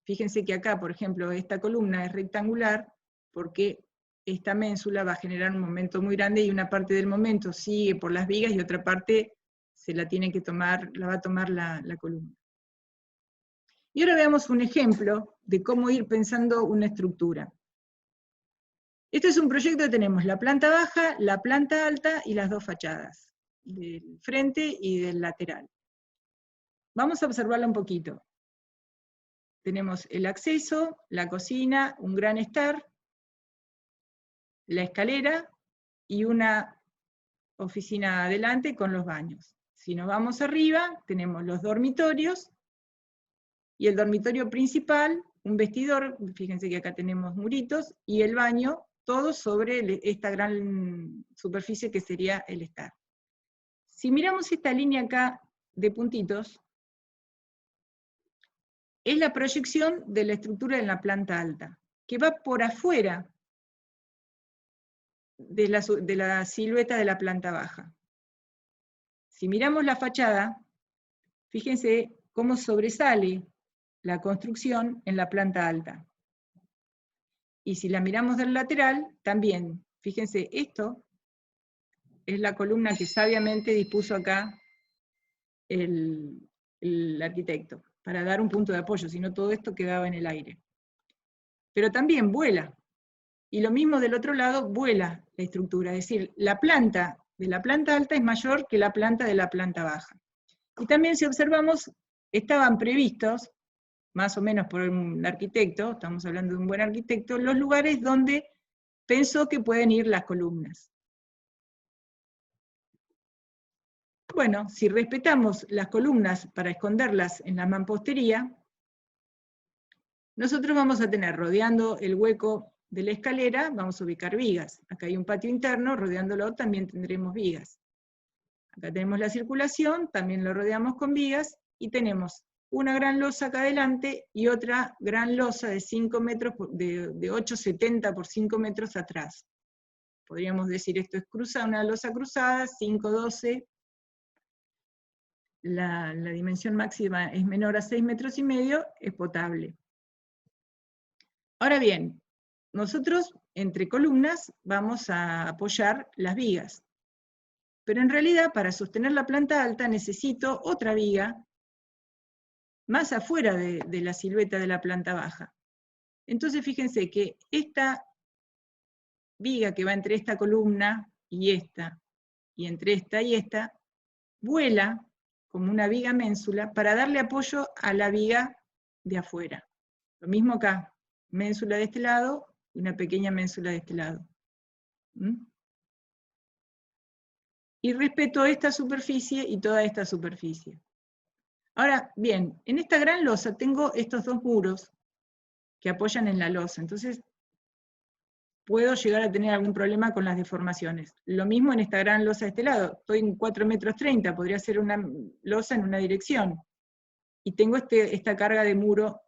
Fíjense que acá, por ejemplo, esta columna es rectangular porque esta ménsula va a generar un momento muy grande y una parte del momento sigue por las vigas y otra parte se la tiene que tomar, la va a tomar la columna. Y ahora veamos un ejemplo de cómo ir pensando una estructura. Este es un proyecto que tenemos la planta baja, la planta alta y las dos fachadas, del frente y del lateral. Vamos a observarla un poquito. Tenemos el acceso, la cocina, un gran estar, la escalera y una oficina adelante con los baños. Si nos vamos arriba, tenemos los dormitorios, y el dormitorio principal, un vestidor, fíjense que acá tenemos muritos, y el baño, todo sobre esta gran superficie que sería el estar. Si miramos esta línea acá de puntitos, es la proyección de la estructura en la planta alta, que va por afuera de la silueta de la planta baja. Si miramos la fachada, fíjense cómo sobresale la construcción en la planta alta. Y si la miramos del lateral, también, fíjense, esto es la columna que sabiamente dispuso acá el arquitecto, para dar un punto de apoyo, si no todo esto quedaba en el aire. Pero también vuela, y lo mismo del otro lado, vuela la estructura, es decir, la planta de la planta alta es mayor que la planta de la planta baja. Y también si observamos, estaban previstos, más o menos por un arquitecto, estamos hablando de un buen arquitecto, los lugares donde pensó que pueden ir las columnas. Bueno, si respetamos las columnas para esconderlas en la mampostería, nosotros vamos a tener, rodeando el hueco de la escalera, vamos a ubicar vigas. Acá hay un patio interno, rodeándolo también tendremos vigas. Acá tenemos la circulación, también lo rodeamos con vigas, y tenemos una gran losa acá adelante y otra gran losa de 5 metros, de 8,70 por 5 metros atrás. Podríamos decir esto es una losa cruzada, 5,12. La dimensión máxima es menor a 6,5 metros, es potable. Ahora bien, nosotros entre columnas vamos a apoyar las vigas. Pero en realidad, para sostener la planta alta necesito otra viga más afuera de la silueta de la planta baja. Entonces fíjense que esta viga que va entre esta columna y entre esta y esta, vuela como una viga ménsula para darle apoyo a la viga de afuera. Lo mismo acá, ménsula de este lado y una pequeña ménsula de este lado. Y respeto esta superficie y toda esta superficie. Ahora, bien, en esta gran losa tengo estos dos muros que apoyan en la losa, entonces puedo llegar a tener algún problema con las deformaciones. Lo mismo en esta gran losa de este lado, estoy en 4,30 metros, podría ser una losa en una dirección, y tengo esta carga de muro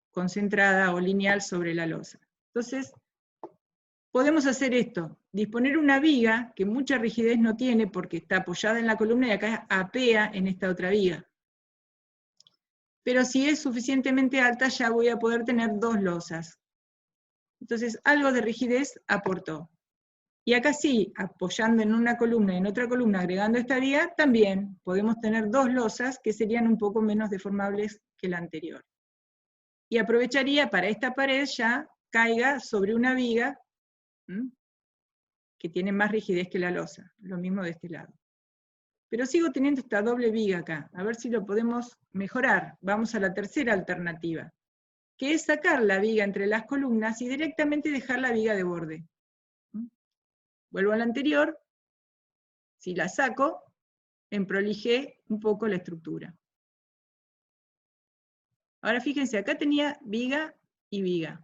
concentrada o lineal sobre la losa. Entonces, podemos hacer esto, disponer una viga que mucha rigidez no tiene porque está apoyada en la columna y acá apea en esta otra viga. Pero si es suficientemente alta ya voy a poder tener dos losas. Entonces algo de rigidez aportó. Y acá sí, apoyando en una columna y en otra columna, agregando esta viga, también podemos tener dos losas que serían un poco menos deformables que la anterior. Y aprovecharía para esta pared ya caiga sobre una viga que tiene más rigidez que la losa, lo mismo de este lado. Pero sigo teniendo esta doble viga acá, a ver si lo podemos mejorar. Vamos a la tercera alternativa, que es sacar la viga entre las columnas y directamente dejar la viga de borde. Vuelvo a la anterior, si la saco, emprolijé un poco la estructura. Ahora fíjense, acá tenía viga y viga,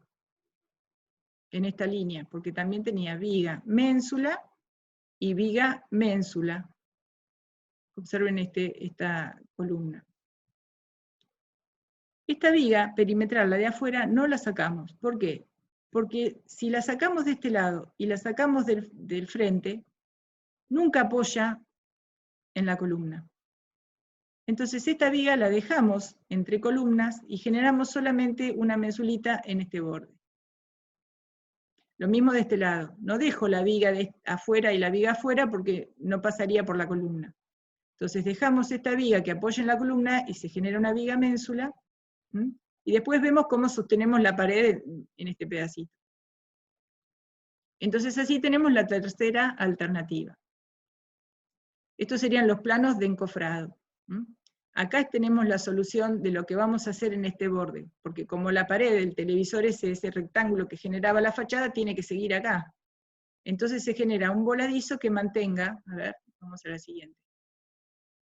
en esta línea, porque también tenía viga ménsula y viga ménsula. Observen esta columna. Esta viga perimetral, la de afuera, no la sacamos. ¿Por qué? Porque si la sacamos de este lado y la sacamos del frente, nunca apoya en la columna. Entonces esta viga la dejamos entre columnas y generamos solamente una mensulita en este borde. Lo mismo de este lado. No dejo la viga de afuera y la viga afuera porque no pasaría por la columna. Entonces dejamos esta viga que apoya en la columna y se genera una viga ménsula. Y después vemos cómo sostenemos la pared en este pedacito. Entonces así tenemos la tercera alternativa. Estos serían los planos de encofrado. Acá tenemos la solución de lo que vamos a hacer en este borde, porque como la pared del televisor ese rectángulo que generaba la fachada, tiene que seguir acá. Entonces se genera un voladizo que mantenga, a ver, vamos a la siguiente.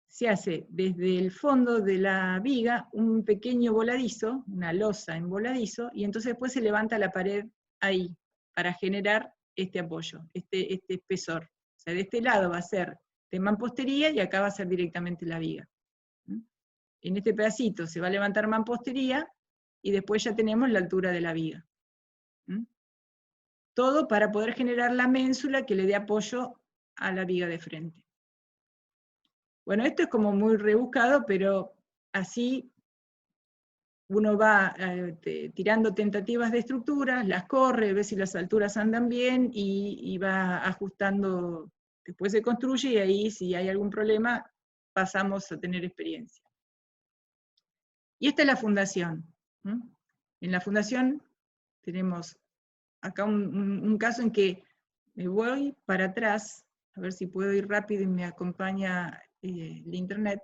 Se hace desde el fondo de la viga un pequeño voladizo, una losa en voladizo, y entonces después se levanta la pared ahí, para generar este apoyo, este espesor. O sea, de este lado va a ser de mampostería y acá va a ser directamente la viga. En este pedacito se va a levantar mampostería y después ya tenemos la altura de la viga. Todo para poder generar la ménsula que le dé apoyo a la viga de frente. Bueno, esto es como muy rebuscado, pero así uno va tirando tentativas de estructuras, las corre, ve si las alturas andan bien y va ajustando, después se construye y ahí si hay algún problema pasamos a tener experiencia. Y esta es la fundación. En la fundación tenemos acá un caso en que me voy para atrás, a ver si puedo ir rápido y me acompaña el internet.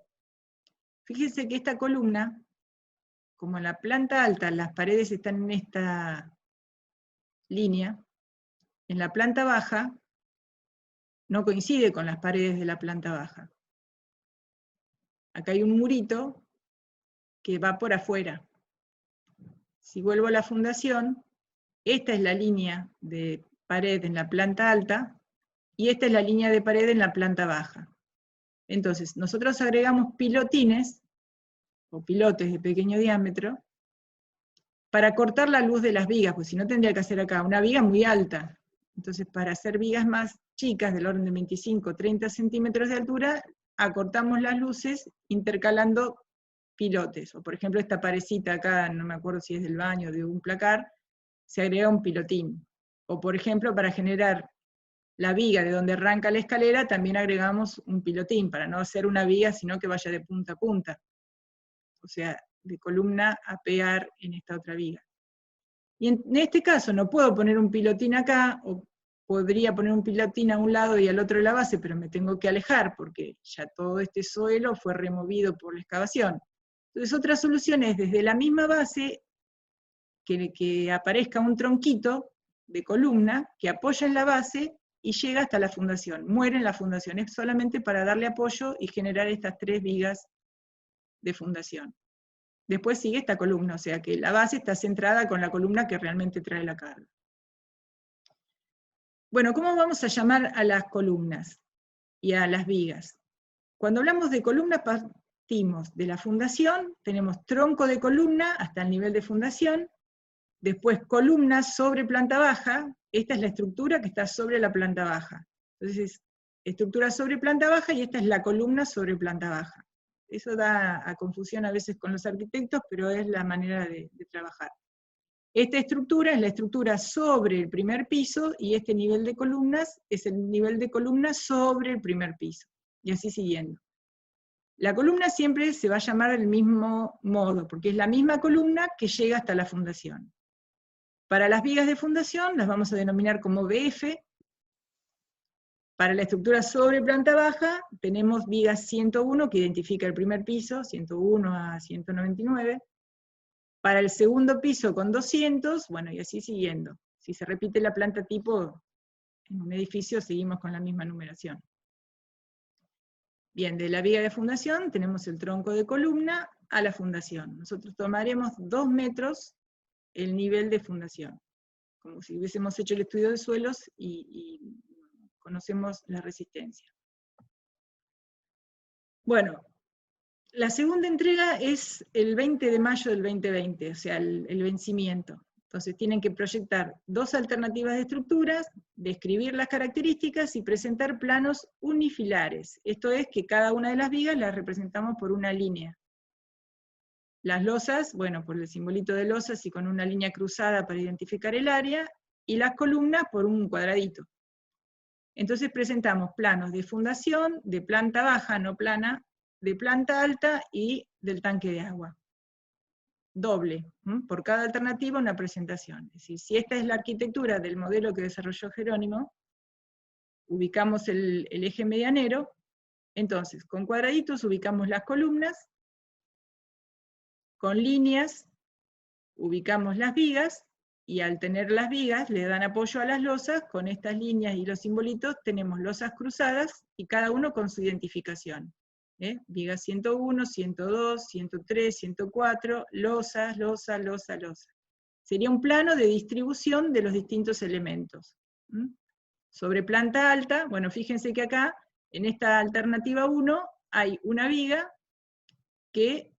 Fíjense que esta columna, como en la planta alta las paredes están en esta línea, en la planta baja no coincide con las paredes de la planta baja. Acá hay un murito que va por afuera. Si vuelvo a la fundación, esta es la línea de pared en la planta alta, y esta es la línea de pared en la planta baja. Entonces, nosotros agregamos pilotines, o pilotes de pequeño diámetro, para cortar la luz de las vigas, pues si no tendría que hacer acá una viga muy alta. Entonces, para hacer vigas más chicas, del orden de 25 o 30 centímetros de altura, acortamos las luces intercalando pilotes. O por ejemplo, esta parecita acá, no me acuerdo si es del baño o de un placar, se agrega un pilotín. O por ejemplo, para generar la viga de donde arranca la escalera, también agregamos un pilotín, para no hacer una viga, sino que vaya de punta a punta. O sea, de columna a pegar en esta otra viga. Y en este caso no puedo poner un pilotín acá, o podría poner un pilotín a un lado y al otro de la base, pero me tengo que alejar porque ya todo este suelo fue removido por la excavación. Entonces otra solución es desde la misma base que aparezca un tronquito de columna que apoya en la base y llega hasta la fundación, muere en la fundación, es solamente para darle apoyo y generar estas 3 vigas de fundación. Después sigue esta columna, o sea que la base está centrada con la columna que realmente trae la carga. Bueno, ¿cómo vamos a llamar a las columnas y a las vigas? Cuando hablamos de columna partimos de la fundación, tenemos tronco de columna hasta el nivel de fundación, después columna sobre planta baja, esta es la estructura que está sobre la planta baja. Entonces, estructura sobre planta baja y esta es la columna sobre planta baja. Eso da a confusión a veces con los arquitectos, pero es la manera de trabajar. Esta estructura es la estructura sobre el primer piso, y este nivel de columnas es el nivel de columnas sobre el primer piso, y así siguiendo. La columna siempre se va a llamar del mismo modo, porque es la misma columna que llega hasta la fundación. Para las vigas de fundación las vamos a denominar como BF. Para la estructura sobre planta baja tenemos vigas 101, que identifica el primer piso, 101 a 199. Para el segundo piso con 200, bueno, y así siguiendo. Si se repite la planta tipo en un edificio, seguimos con la misma numeración. Bien, de la viga de fundación tenemos el tronco de columna a la fundación. Nosotros tomaremos 2 metros el nivel de fundación, como si hubiésemos hecho el estudio de suelos y conocemos la resistencia. Bueno, la segunda entrega es el 20 de mayo del 2020, o sea, el vencimiento. Entonces tienen que proyectar 2 alternativas de estructuras, describir las características y presentar planos unifilares. Esto es que cada una de las vigas las representamos por una línea. Las losas, bueno, por el simbolito de losas y con una línea cruzada para identificar el área, y las columnas por un cuadradito. Entonces presentamos planos de fundación, de planta baja, no plana, de planta alta y del tanque de agua. Doble, por cada alternativa una presentación. Es decir, si esta es la arquitectura del modelo que desarrolló Jerónimo, ubicamos el eje medianero, entonces con cuadraditos ubicamos las columnas, con líneas ubicamos las vigas, y al tener las vigas le dan apoyo a las losas. Con estas líneas y los simbolitos tenemos losas cruzadas, y cada uno con su identificación. Viga 101, 102, 103, 104, losas, losa, losa, losa. Sería un plano de distribución de los distintos elementos. Sobre planta alta, bueno, fíjense que acá, en esta alternativa 1, hay una viga que,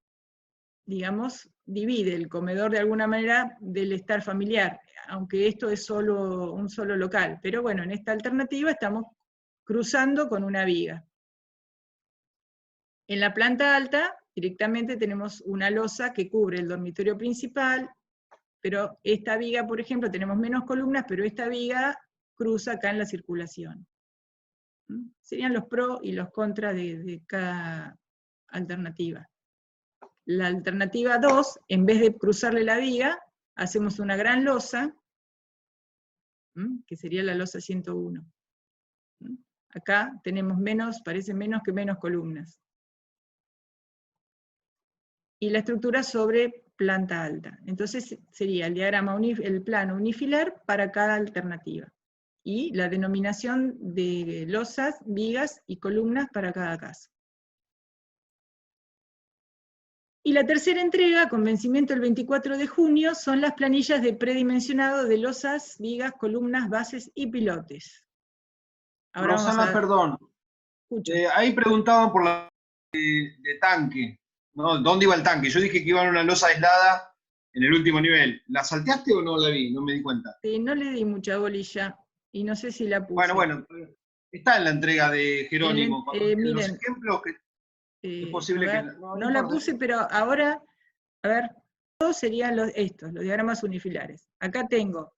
digamos, divide el comedor de alguna manera del estar familiar, aunque esto es un solo local. Pero bueno, en esta alternativa estamos cruzando con una viga. En la planta alta, directamente tenemos una losa que cubre el dormitorio principal, pero esta viga, por ejemplo, tenemos menos columnas, pero esta viga cruza acá en la circulación. Serían los pros y los contras de cada alternativa. La alternativa 2, en vez de cruzarle la viga, hacemos una gran losa, que sería la losa 101. Acá tenemos menos, parece menos que menos columnas. Y la estructura sobre planta alta. Entonces sería el diagrama, el plano unifilar para cada alternativa. Y la denominación de losas, vigas y columnas para cada caso. Y la tercera entrega, con vencimiento el 24 de junio, son las planillas de predimensionado de losas, vigas, columnas, bases y pilotes. Ahora Rosana, perdón. Ahí preguntaban por la de tanque, ¿no? ¿Dónde iba el tanque? Yo dije que iba en una losa aislada en el último nivel. ¿La salteaste o no la vi? No me di cuenta. Sí, no le di mucha bolilla, y no sé si la puse. Bueno, está en la entrega de Jerónimo. Miren, los ejemplos que es posible que... No la puse, pero ahora, a ver, todos serían los diagramas unifilares. Acá tengo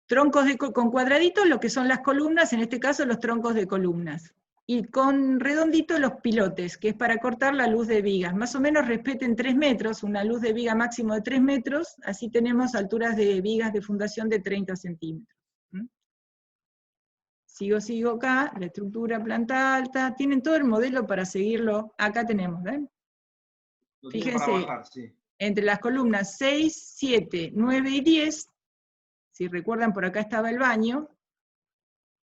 troncos con cuadraditos, lo que son las columnas, en este caso los troncos de columnas. Y con redonditos los pilotes, que es para cortar la luz de vigas. Más o menos respeten 3 metros, una luz de viga máximo de 3 metros, así tenemos alturas de vigas de fundación de 30 centímetros. Sigo acá, la estructura, planta alta, tienen todo el modelo para seguirlo. Acá tenemos, ¿ven? Fíjense, para bajar, sí. Entre las columnas 6, 7, 9 y 10, si recuerdan por acá estaba el baño,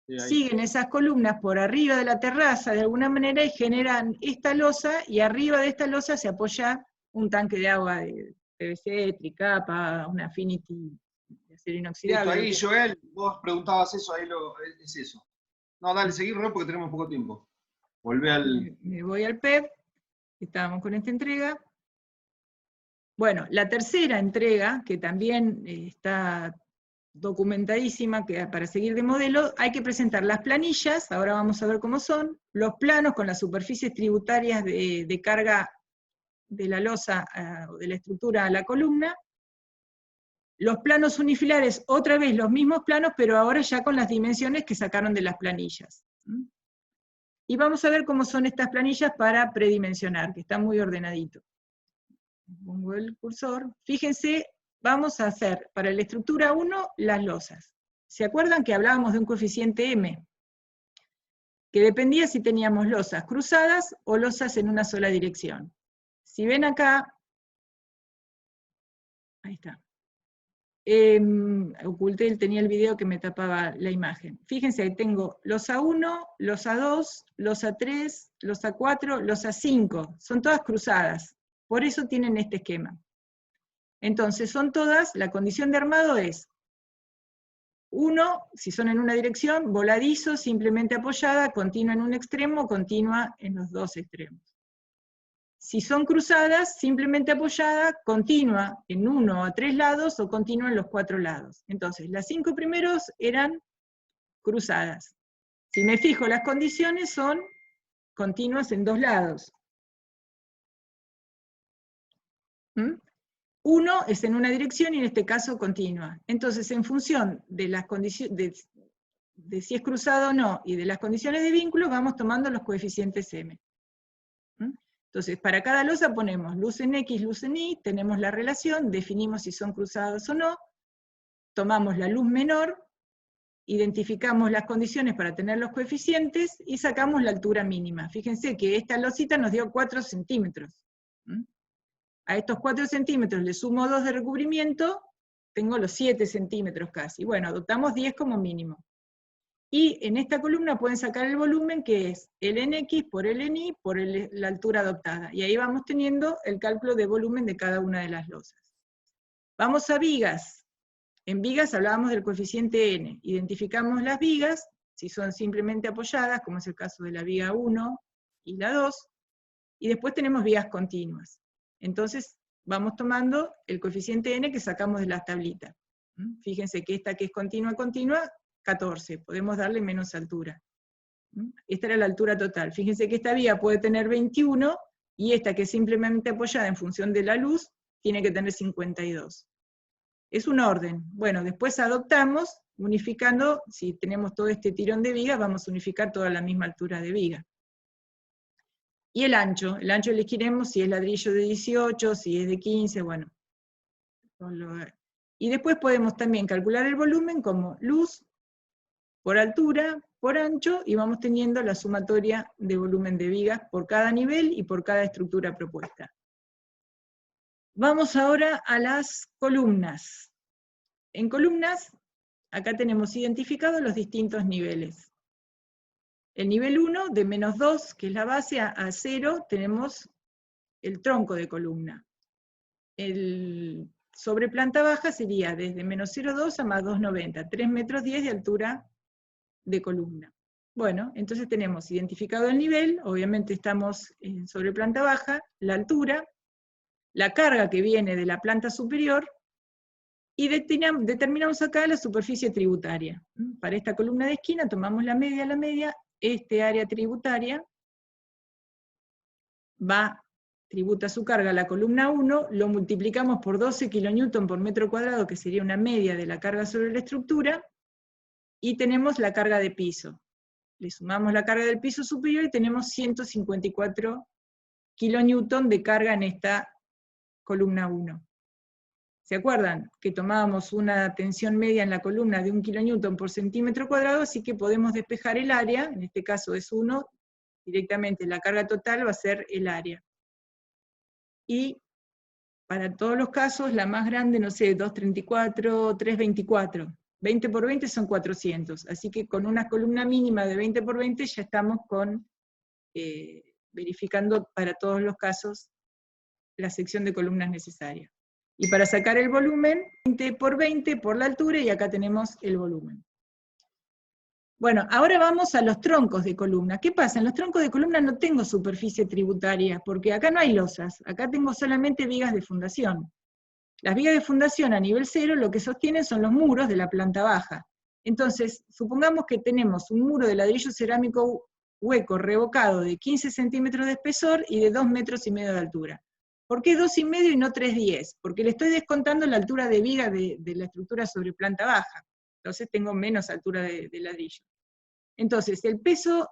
sí, siguen esas columnas por arriba de la terraza de alguna manera y generan esta losa, y arriba de esta losa se apoya un tanque de agua de PVC, tricapa, una Affinity de acero inoxidable. Listo, ahí Joel, vos preguntabas eso, ahí es eso. No, dale, seguí, Ro, porque tenemos poco tiempo. Volvé al... Me voy al PEP, estábamos con esta entrega. Bueno, la tercera entrega, que también está documentadísima, que para seguir de modelo, hay que presentar las planillas, ahora vamos a ver cómo son, los planos con las superficies tributarias de carga de la losa o de la estructura a la columna, los planos unifilares, otra vez los mismos planos, pero ahora ya con las dimensiones que sacaron de las planillas. Y vamos a ver cómo son estas planillas para predimensionar, que está muy ordenadito. Pongo el cursor, fíjense, vamos a hacer para la estructura 1 las losas. ¿Se acuerdan que hablábamos de un coeficiente M? Que dependía si teníamos losas cruzadas o losas en una sola dirección. Si ven acá, ahí está. Oculté, tenía el video que me tapaba la imagen. Fíjense, ahí tengo losa 1, losa 2, losa 3, losa 4, losa 5. Son todas cruzadas. Por eso tienen este esquema. Entonces son todas, la condición de armado es 1, si son en una dirección, voladizo, simplemente apoyada, continua en un extremo, continua en los dos extremos. Si son cruzadas, simplemente apoyada, continua en 1 a 3 lados o continua en los 4 lados. Entonces, las 5 primeros eran cruzadas. Si me fijo, las condiciones son continuas en 2 lados. 1 es en una dirección y en este caso continua. Entonces, en función de las condiciones, de si es cruzado o no, y de las condiciones de vínculo, vamos tomando los coeficientes M. Entonces, para cada losa ponemos luz en X, luz en Y, tenemos la relación, definimos si son cruzadas o no, tomamos la luz menor, identificamos las condiciones para tener los coeficientes, y sacamos la altura mínima. Fíjense que esta losita nos dio 4 centímetros. A estos 4 centímetros le sumo 2 de recubrimiento, tengo los 7 centímetros casi. Bueno, adoptamos 10 como mínimo. Y en esta columna pueden sacar el volumen, que es el NX por el NY por la altura adoptada. Y ahí vamos teniendo el cálculo de volumen de cada una de las losas. Vamos a vigas. En vigas hablábamos del coeficiente N. Identificamos las vigas, si son simplemente apoyadas, como es el caso de la viga 1 y la 2, y después tenemos vigas continuas. Entonces vamos tomando el coeficiente N que sacamos de las tablitas. Fíjense que esta que es continua, 14, podemos darle menos altura. Esta era la altura total. Fíjense que esta viga puede tener 21, y esta que es simplemente apoyada en función de la luz, tiene que tener 52. Es un orden. Bueno, después adoptamos, unificando, si tenemos todo este tirón de vigas, vamos a unificar toda la misma altura de viga. Y el ancho elegiremos si es ladrillo de 18, si es de 15, bueno. Y después podemos también calcular el volumen como luz por altura, por ancho, y vamos teniendo la sumatoria de volumen de vigas por cada nivel y por cada estructura propuesta. Vamos ahora a las columnas. En columnas, acá tenemos identificados los distintos niveles. El nivel 1, de -2, que es la base, a 0, tenemos el tronco de columna. El sobre planta baja sería desde -0,2 a más 2,90, 3,10 metros de altura de columna. Bueno, entonces tenemos identificado el nivel, obviamente estamos sobre planta baja, la altura, la carga que viene de la planta superior, y determinamos acá la superficie tributaria. Para esta columna de esquina tomamos la media, este área tributaria tributa su carga a la columna 1, lo multiplicamos por 12 kN por metro cuadrado, que sería una media de la carga sobre la estructura, y tenemos la carga de piso. Le sumamos la carga del piso superior y tenemos 154 kN de carga en esta columna 1. ¿Se acuerdan? Que tomábamos una tensión media en la columna de 1 kN por centímetro cuadrado, así que podemos despejar el área, en este caso es 1, directamente la carga total va a ser el área. Y para todos los casos, la más grande, no sé, 234, 324. 20 por 20 son 400, así que con una columna mínima de 20 por 20 ya estamos verificando para todos los casos la sección de columnas necesaria. Y para sacar el volumen, 20 por 20 por la altura, y acá tenemos el volumen. Bueno, ahora vamos a los troncos de columna. ¿Qué pasa? En los troncos de columna no tengo superficie tributaria, porque acá no hay losas, acá tengo solamente vigas de fundación. Las vigas de fundación a nivel cero lo que sostienen son los muros de la planta baja. Entonces, supongamos que tenemos un muro de ladrillo cerámico hueco revocado de 15 centímetros de espesor y de 2,5 metros de altura. ¿Por qué 2,5 y no 3,10? Porque le estoy descontando la altura de viga de la estructura sobre planta baja. Entonces tengo menos altura de ladrillo. Entonces, el peso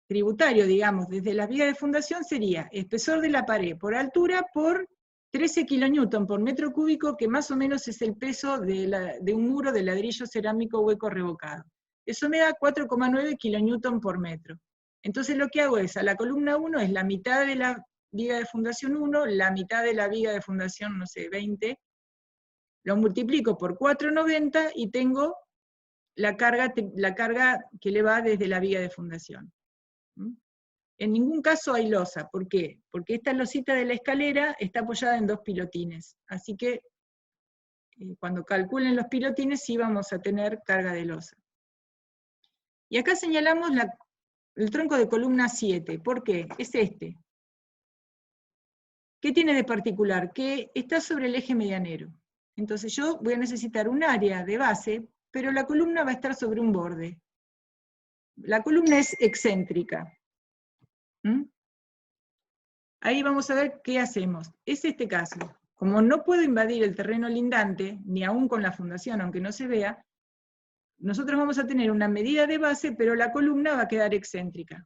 tributario, digamos, desde las vigas de fundación sería espesor de la pared por altura por 13 kN por metro cúbico, que más o menos es el peso de un muro de ladrillo cerámico hueco revocado. Eso me da 4,9 kN por metro. Entonces lo que hago es, a la columna 1 es la mitad de la viga de fundación 1, la mitad de la viga de fundación, no sé, 20, lo multiplico por 4,90 y tengo la carga que le va desde la viga de fundación. En ningún caso hay losa. ¿Por qué? Porque esta losita de la escalera está apoyada en 2 pilotines. Así que cuando calculen los pilotines sí vamos a tener carga de losa. Y acá señalamos el tronco de columna 7. ¿Por qué? Es este. ¿Qué tiene de particular? Que está sobre el eje medianero. Entonces yo voy a necesitar un área de base, pero la columna va a estar sobre un borde. La columna es excéntrica. Ahí vamos a ver qué hacemos. Es este caso. Como no puedo invadir el terreno lindante, ni aún con la fundación, aunque no se vea, nosotros vamos a tener una medida de base, pero la columna va a quedar excéntrica.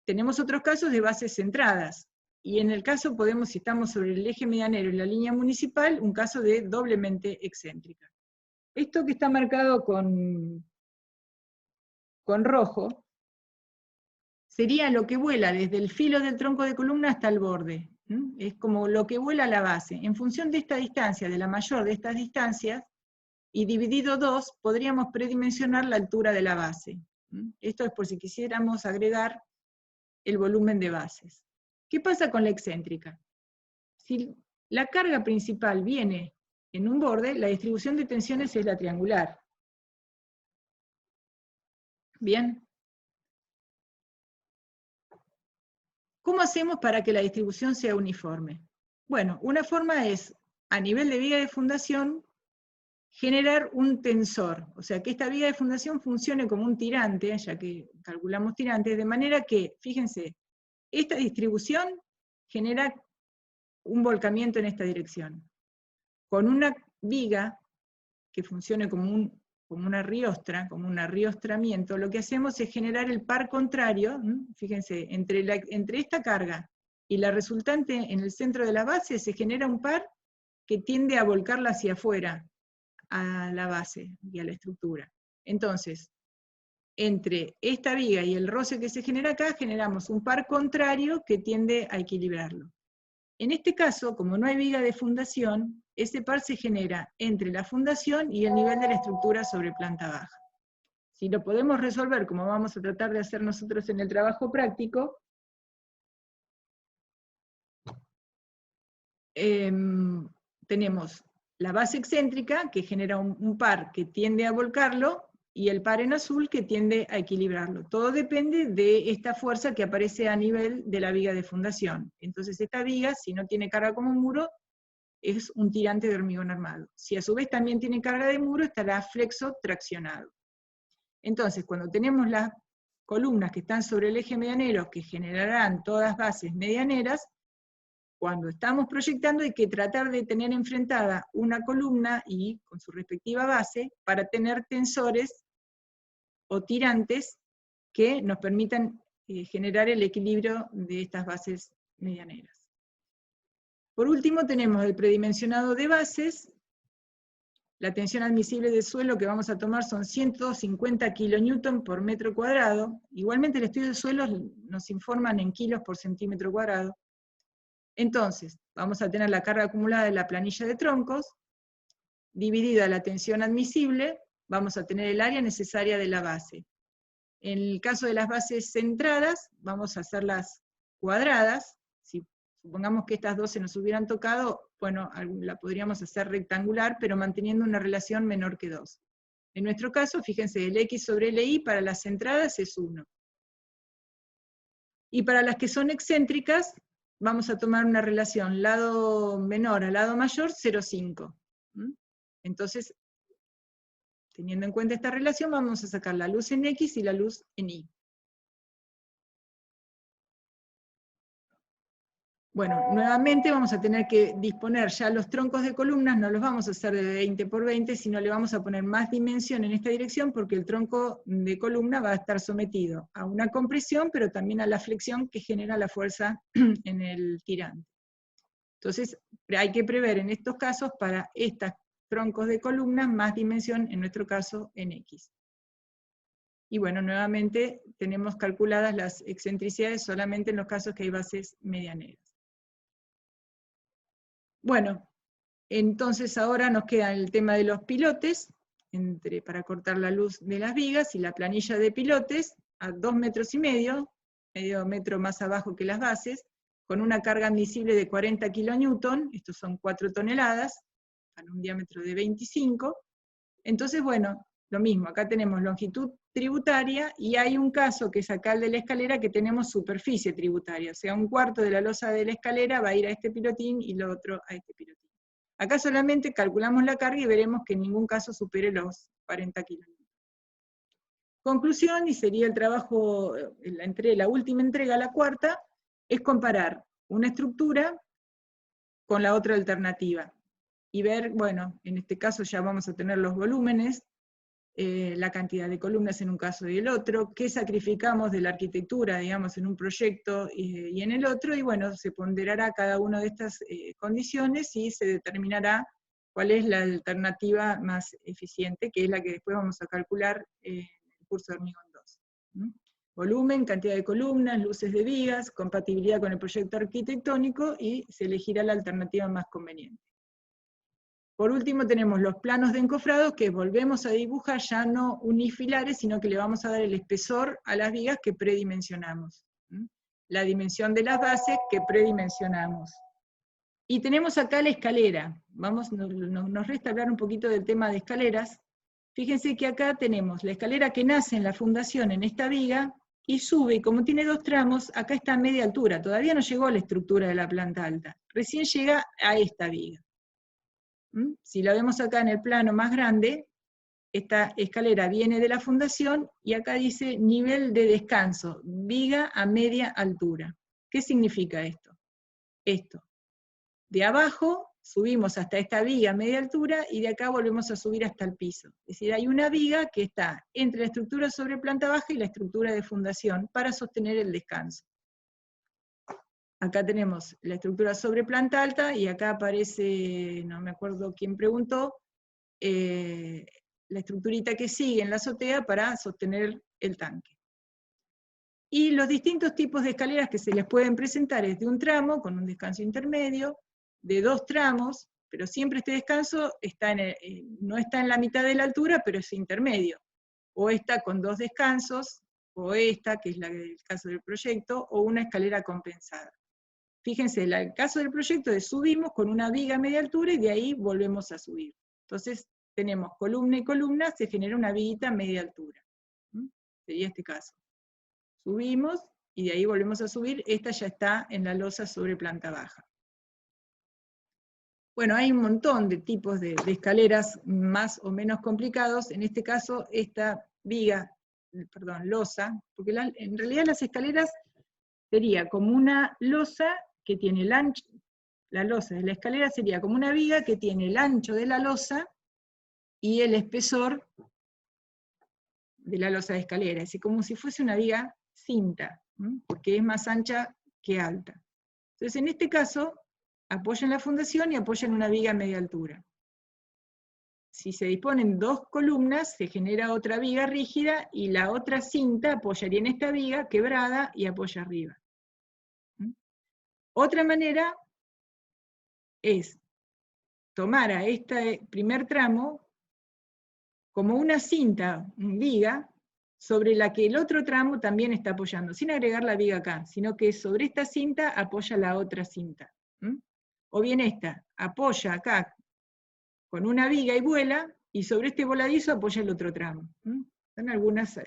Tenemos otros casos de bases centradas, y en el caso podemos, si estamos sobre el eje medianero y la línea municipal, un caso de doblemente excéntrica. Esto que está marcado con rojo, sería lo que vuela desde el filo del tronco de columna hasta el borde. Es como lo que vuela a la base. En función de esta distancia, de la mayor de estas distancias, y dividido 2, podríamos predimensionar la altura de la base. Esto es por si quisiéramos agregar el volumen de bases. ¿Qué pasa con la excéntrica? Si la carga principal viene en un borde, la distribución de tensiones es la triangular. ¿Bien? ¿Cómo hacemos para que la distribución sea uniforme? Bueno, una forma es, a nivel de viga de fundación, generar un tensor, o sea, que esta viga de fundación funcione como un tirante, ya que calculamos tirantes, de manera que, fíjense, esta distribución genera un volcamiento en esta dirección. Con una viga que funcione como una riostra, como un arriostramiento, lo que hacemos es generar el par contrario, fíjense, entre esta carga y la resultante en el centro de la base se genera un par que tiende a volcarla hacia afuera, a la base y a la estructura. Entonces, entre esta viga y el roce que se genera acá, generamos un par contrario que tiende a equilibrarlo. En este caso, como no hay viga de fundación, ese par se genera entre la fundación y el nivel de la estructura sobre planta baja. Si lo podemos resolver, como vamos a tratar de hacer nosotros en el trabajo práctico, tenemos la base excéntrica, que genera un par que tiende a volcarlo, y el par en azul que tiende a equilibrarlo. Todo depende de esta fuerza que aparece a nivel de la viga de fundación. Entonces esta viga, si no tiene carga como un muro, es un tirante de hormigón armado. Si a su vez también tiene carga de muro, estará flexo traccionado. Entonces, cuando tenemos las columnas que están sobre el eje medianero, que generarán todas bases medianeras, cuando estamos proyectando hay que tratar de tener enfrentada una columna y con su respectiva base para tener tensores o tirantes que nos permitan generar el equilibrio de estas bases medianeras. Por último tenemos el predimensionado de bases. La tensión admisible del suelo que vamos a tomar son 150 kN por metro cuadrado. Igualmente el estudio de suelos nos informan en kilos por centímetro cuadrado. Entonces, vamos a tener la carga acumulada de la planilla de troncos, dividida la tensión admisible, vamos a tener el área necesaria de la base. En el caso de las bases centradas, vamos a hacerlas cuadradas. Si supongamos que estas dos se nos hubieran tocado, bueno, la podríamos hacer rectangular, pero manteniendo una relación menor que 2. En nuestro caso, fíjense, el X sobre el Y para las centradas es 1. Y para las que son excéntricas, vamos a tomar una relación lado menor a lado mayor, 0,5. Entonces, teniendo en cuenta esta relación, vamos a sacar la luz en X y la luz en Y. Bueno, nuevamente vamos a tener que disponer ya los troncos de columnas, no los vamos a hacer de 20 por 20, sino le vamos a poner más dimensión en esta dirección, porque el tronco de columna va a estar sometido a una compresión, pero también a la flexión que genera la fuerza en el tirante. Entonces, hay que prever en estos casos, para estos troncos de columnas, más dimensión, en nuestro caso, en X. Y bueno, nuevamente tenemos calculadas las excentricidades solamente en los casos que hay bases medianeras. Bueno, entonces ahora nos queda el tema de los pilotes, para cortar la luz de las vigas, y la planilla de pilotes a 2,5 metros, medio metro más abajo que las bases, con una carga admisible de 40 kN, estos son 4 toneladas, para un diámetro de 25. Entonces, bueno, lo mismo, acá tenemos longitud tributaria, y hay un caso que es acá el de la escalera, que tenemos superficie tributaria, o sea, 1/4 de la losa de la escalera va a ir a este pilotín y lo otro a este pilotín. Acá solamente calculamos la carga y veremos que en ningún caso supere los 40 kN. Conclusión, y sería el trabajo, la última entrega, la cuarta, es comparar una estructura con la otra alternativa, y ver, bueno, en este caso ya vamos a tener los volúmenes, la cantidad de columnas en un caso y el otro, qué sacrificamos de la arquitectura, digamos, en un proyecto y en el otro, y bueno, se ponderará cada una de estas condiciones y se determinará cuál es la alternativa más eficiente, que es la que después vamos a calcular en el curso de Hormigón 2. Volumen, cantidad de columnas, luces de vigas, compatibilidad con el proyecto arquitectónico, y se elegirá la alternativa más conveniente. Por último tenemos los planos de encofrados, que volvemos a dibujar ya no unifilares, sino que le vamos a dar el espesor a las vigas que predimensionamos. La dimensión de las bases que predimensionamos. Y tenemos acá la escalera. Nos resta hablar un poquito del tema de escaleras. Fíjense que acá tenemos la escalera que nace en la fundación en esta viga, y sube, y como tiene 2 tramos, acá está a media altura. Todavía no llegó a la estructura de la planta alta. Recién llega a esta viga. Si la vemos acá en el plano más grande, esta escalera viene de la fundación, y acá dice nivel de descanso, viga a media altura. ¿Qué significa esto? Esto. De abajo subimos hasta esta viga a media altura, y de acá volvemos a subir hasta el piso. Es decir, hay una viga que está entre la estructura sobre planta baja y la estructura de fundación para sostener el descanso. Acá tenemos la estructura sobre planta alta, y acá aparece, no me acuerdo quién preguntó, la estructurita que sigue en la azotea para sostener el tanque. Y los distintos tipos de escaleras que se les pueden presentar es de un tramo, con un descanso intermedio, de 2 tramos, pero siempre este descanso está no está en la mitad de la altura, pero es intermedio. O está con 2 descansos, o esta, que es el caso del proyecto, o una escalera compensada. Fíjense, el caso del proyecto es subimos con una viga a media altura, y de ahí volvemos a subir. Entonces tenemos columna y columna, se genera una viguita a media altura. Sería este caso. Subimos, y de ahí volvemos a subir, esta ya está en la losa sobre planta baja. Bueno, hay un montón de tipos de escaleras más o menos complicados. En este caso, esta losa, porque en realidad las escaleras sería como una losa que tiene el ancho, la losa de la escalera sería como una viga que tiene el ancho de la losa y el espesor de la losa de escalera, es decir, como si fuese una viga cinta, porque es más ancha que alta. Entonces, en este caso, apoya en la fundación y apoya en una viga a media altura. Si se disponen dos columnas, se genera otra viga rígida y la otra cinta apoyaría en esta viga quebrada y apoya arriba. Otra manera es tomar a este primer tramo como una cinta, viga, sobre la que el otro tramo también está apoyando, sin agregar la viga acá, sino que sobre esta cinta apoya la otra cinta. O bien esta apoya acá con una viga y vuela, y sobre este voladizo apoya el otro tramo. Son algunos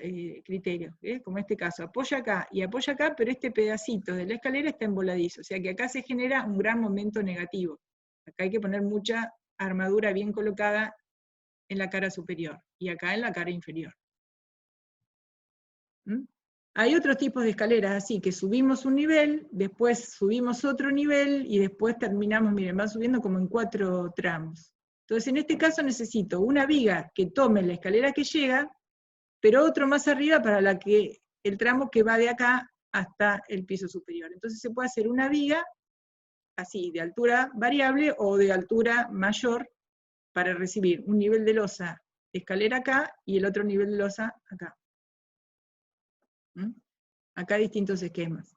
criterios, como este caso, apoya acá y apoya acá, pero este pedacito de la escalera está en voladizo, o sea que acá se genera un gran momento negativo. Acá hay que poner mucha armadura bien colocada en la cara superior, y acá en la cara inferior. Hay otros tipos de escaleras, así que subimos un nivel, después subimos otro nivel, y después terminamos, miren, va subiendo como en 4 tramos. Entonces en este caso necesito una viga que tome la escalera que llega, pero otro más arriba para el tramo que va de acá hasta el piso superior. Entonces se puede hacer una viga, así, de altura variable o de altura mayor, para recibir un nivel de losa escalera acá y el otro nivel de losa acá. Acá hay distintos esquemas.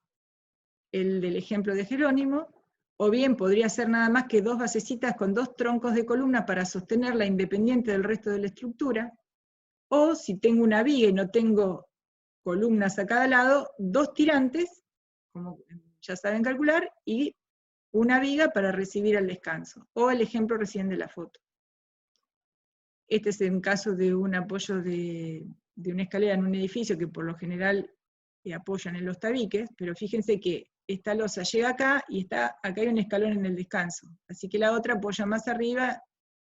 El del ejemplo de Jerónimo, o bien podría ser nada más que 2 basecitas con 2 troncos de columna para sostenerla independiente del resto de la estructura, o si tengo una viga y no tengo columnas a cada lado, 2 tirantes, como ya saben calcular, y una viga para recibir el descanso, o el ejemplo recién de la foto. Este es en caso de un apoyo de una escalera en un edificio que por lo general apoyan en los tabiques, pero fíjense que esta losa llega acá y acá hay un escalón en el descanso, así que la otra apoya más arriba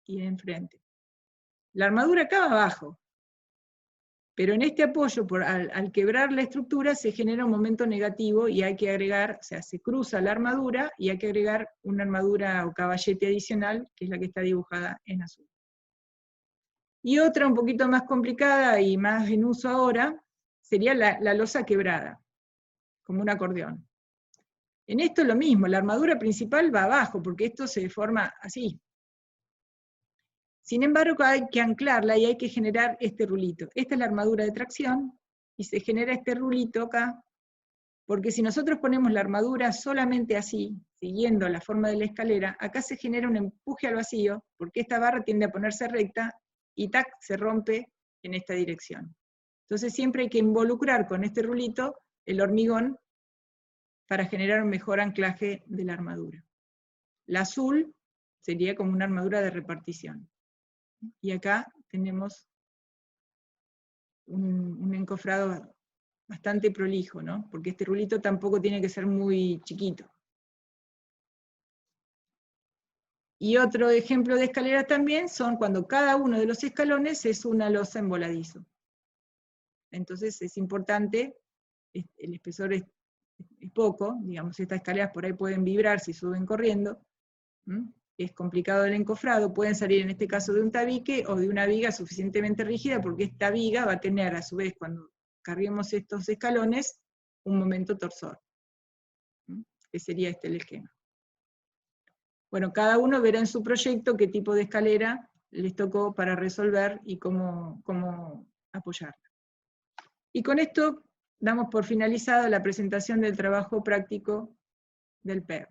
y enfrente. La armadura acá va abajo, pero en este apoyo, al quebrar la estructura, se genera un momento negativo y hay que agregar, o sea, se cruza la armadura y hay que agregar una armadura o caballete adicional, que es la que está dibujada en azul. Y otra un poquito más complicada y más en uso ahora, sería la losa quebrada, como un acordeón. En esto lo mismo, la armadura principal va abajo, porque esto se forma así. Sin embargo, hay que anclarla y hay que generar este rulito. Esta es la armadura de tracción, y se genera este rulito acá, porque si nosotros ponemos la armadura solamente así, siguiendo la forma de la escalera, acá se genera un empuje al vacío, porque esta barra tiende a ponerse recta, y tac, se rompe en esta dirección. Entonces siempre hay que involucrar con este rulito el hormigón para generar un mejor anclaje de la armadura. La azul sería como una armadura de repartición. Y acá tenemos un encofrado bastante prolijo, ¿no? Porque este rulito tampoco tiene que ser muy chiquito. Y otro ejemplo de escalera también son cuando cada uno de los escalones es una losa en voladizo. Entonces es importante, el espesor es poco, digamos, estas escaleras por ahí pueden vibrar si suben corriendo, es complicado el encofrado, pueden salir en este caso de un tabique o de una viga suficientemente rígida, porque esta viga va a tener a su vez, cuando carguemos estos escalones, un momento torsor, que sería este el esquema. Bueno, cada uno verá en su proyecto qué tipo de escalera les tocó para resolver y cómo apoyarla. Y con esto damos por finalizada la presentación del trabajo práctico del PER.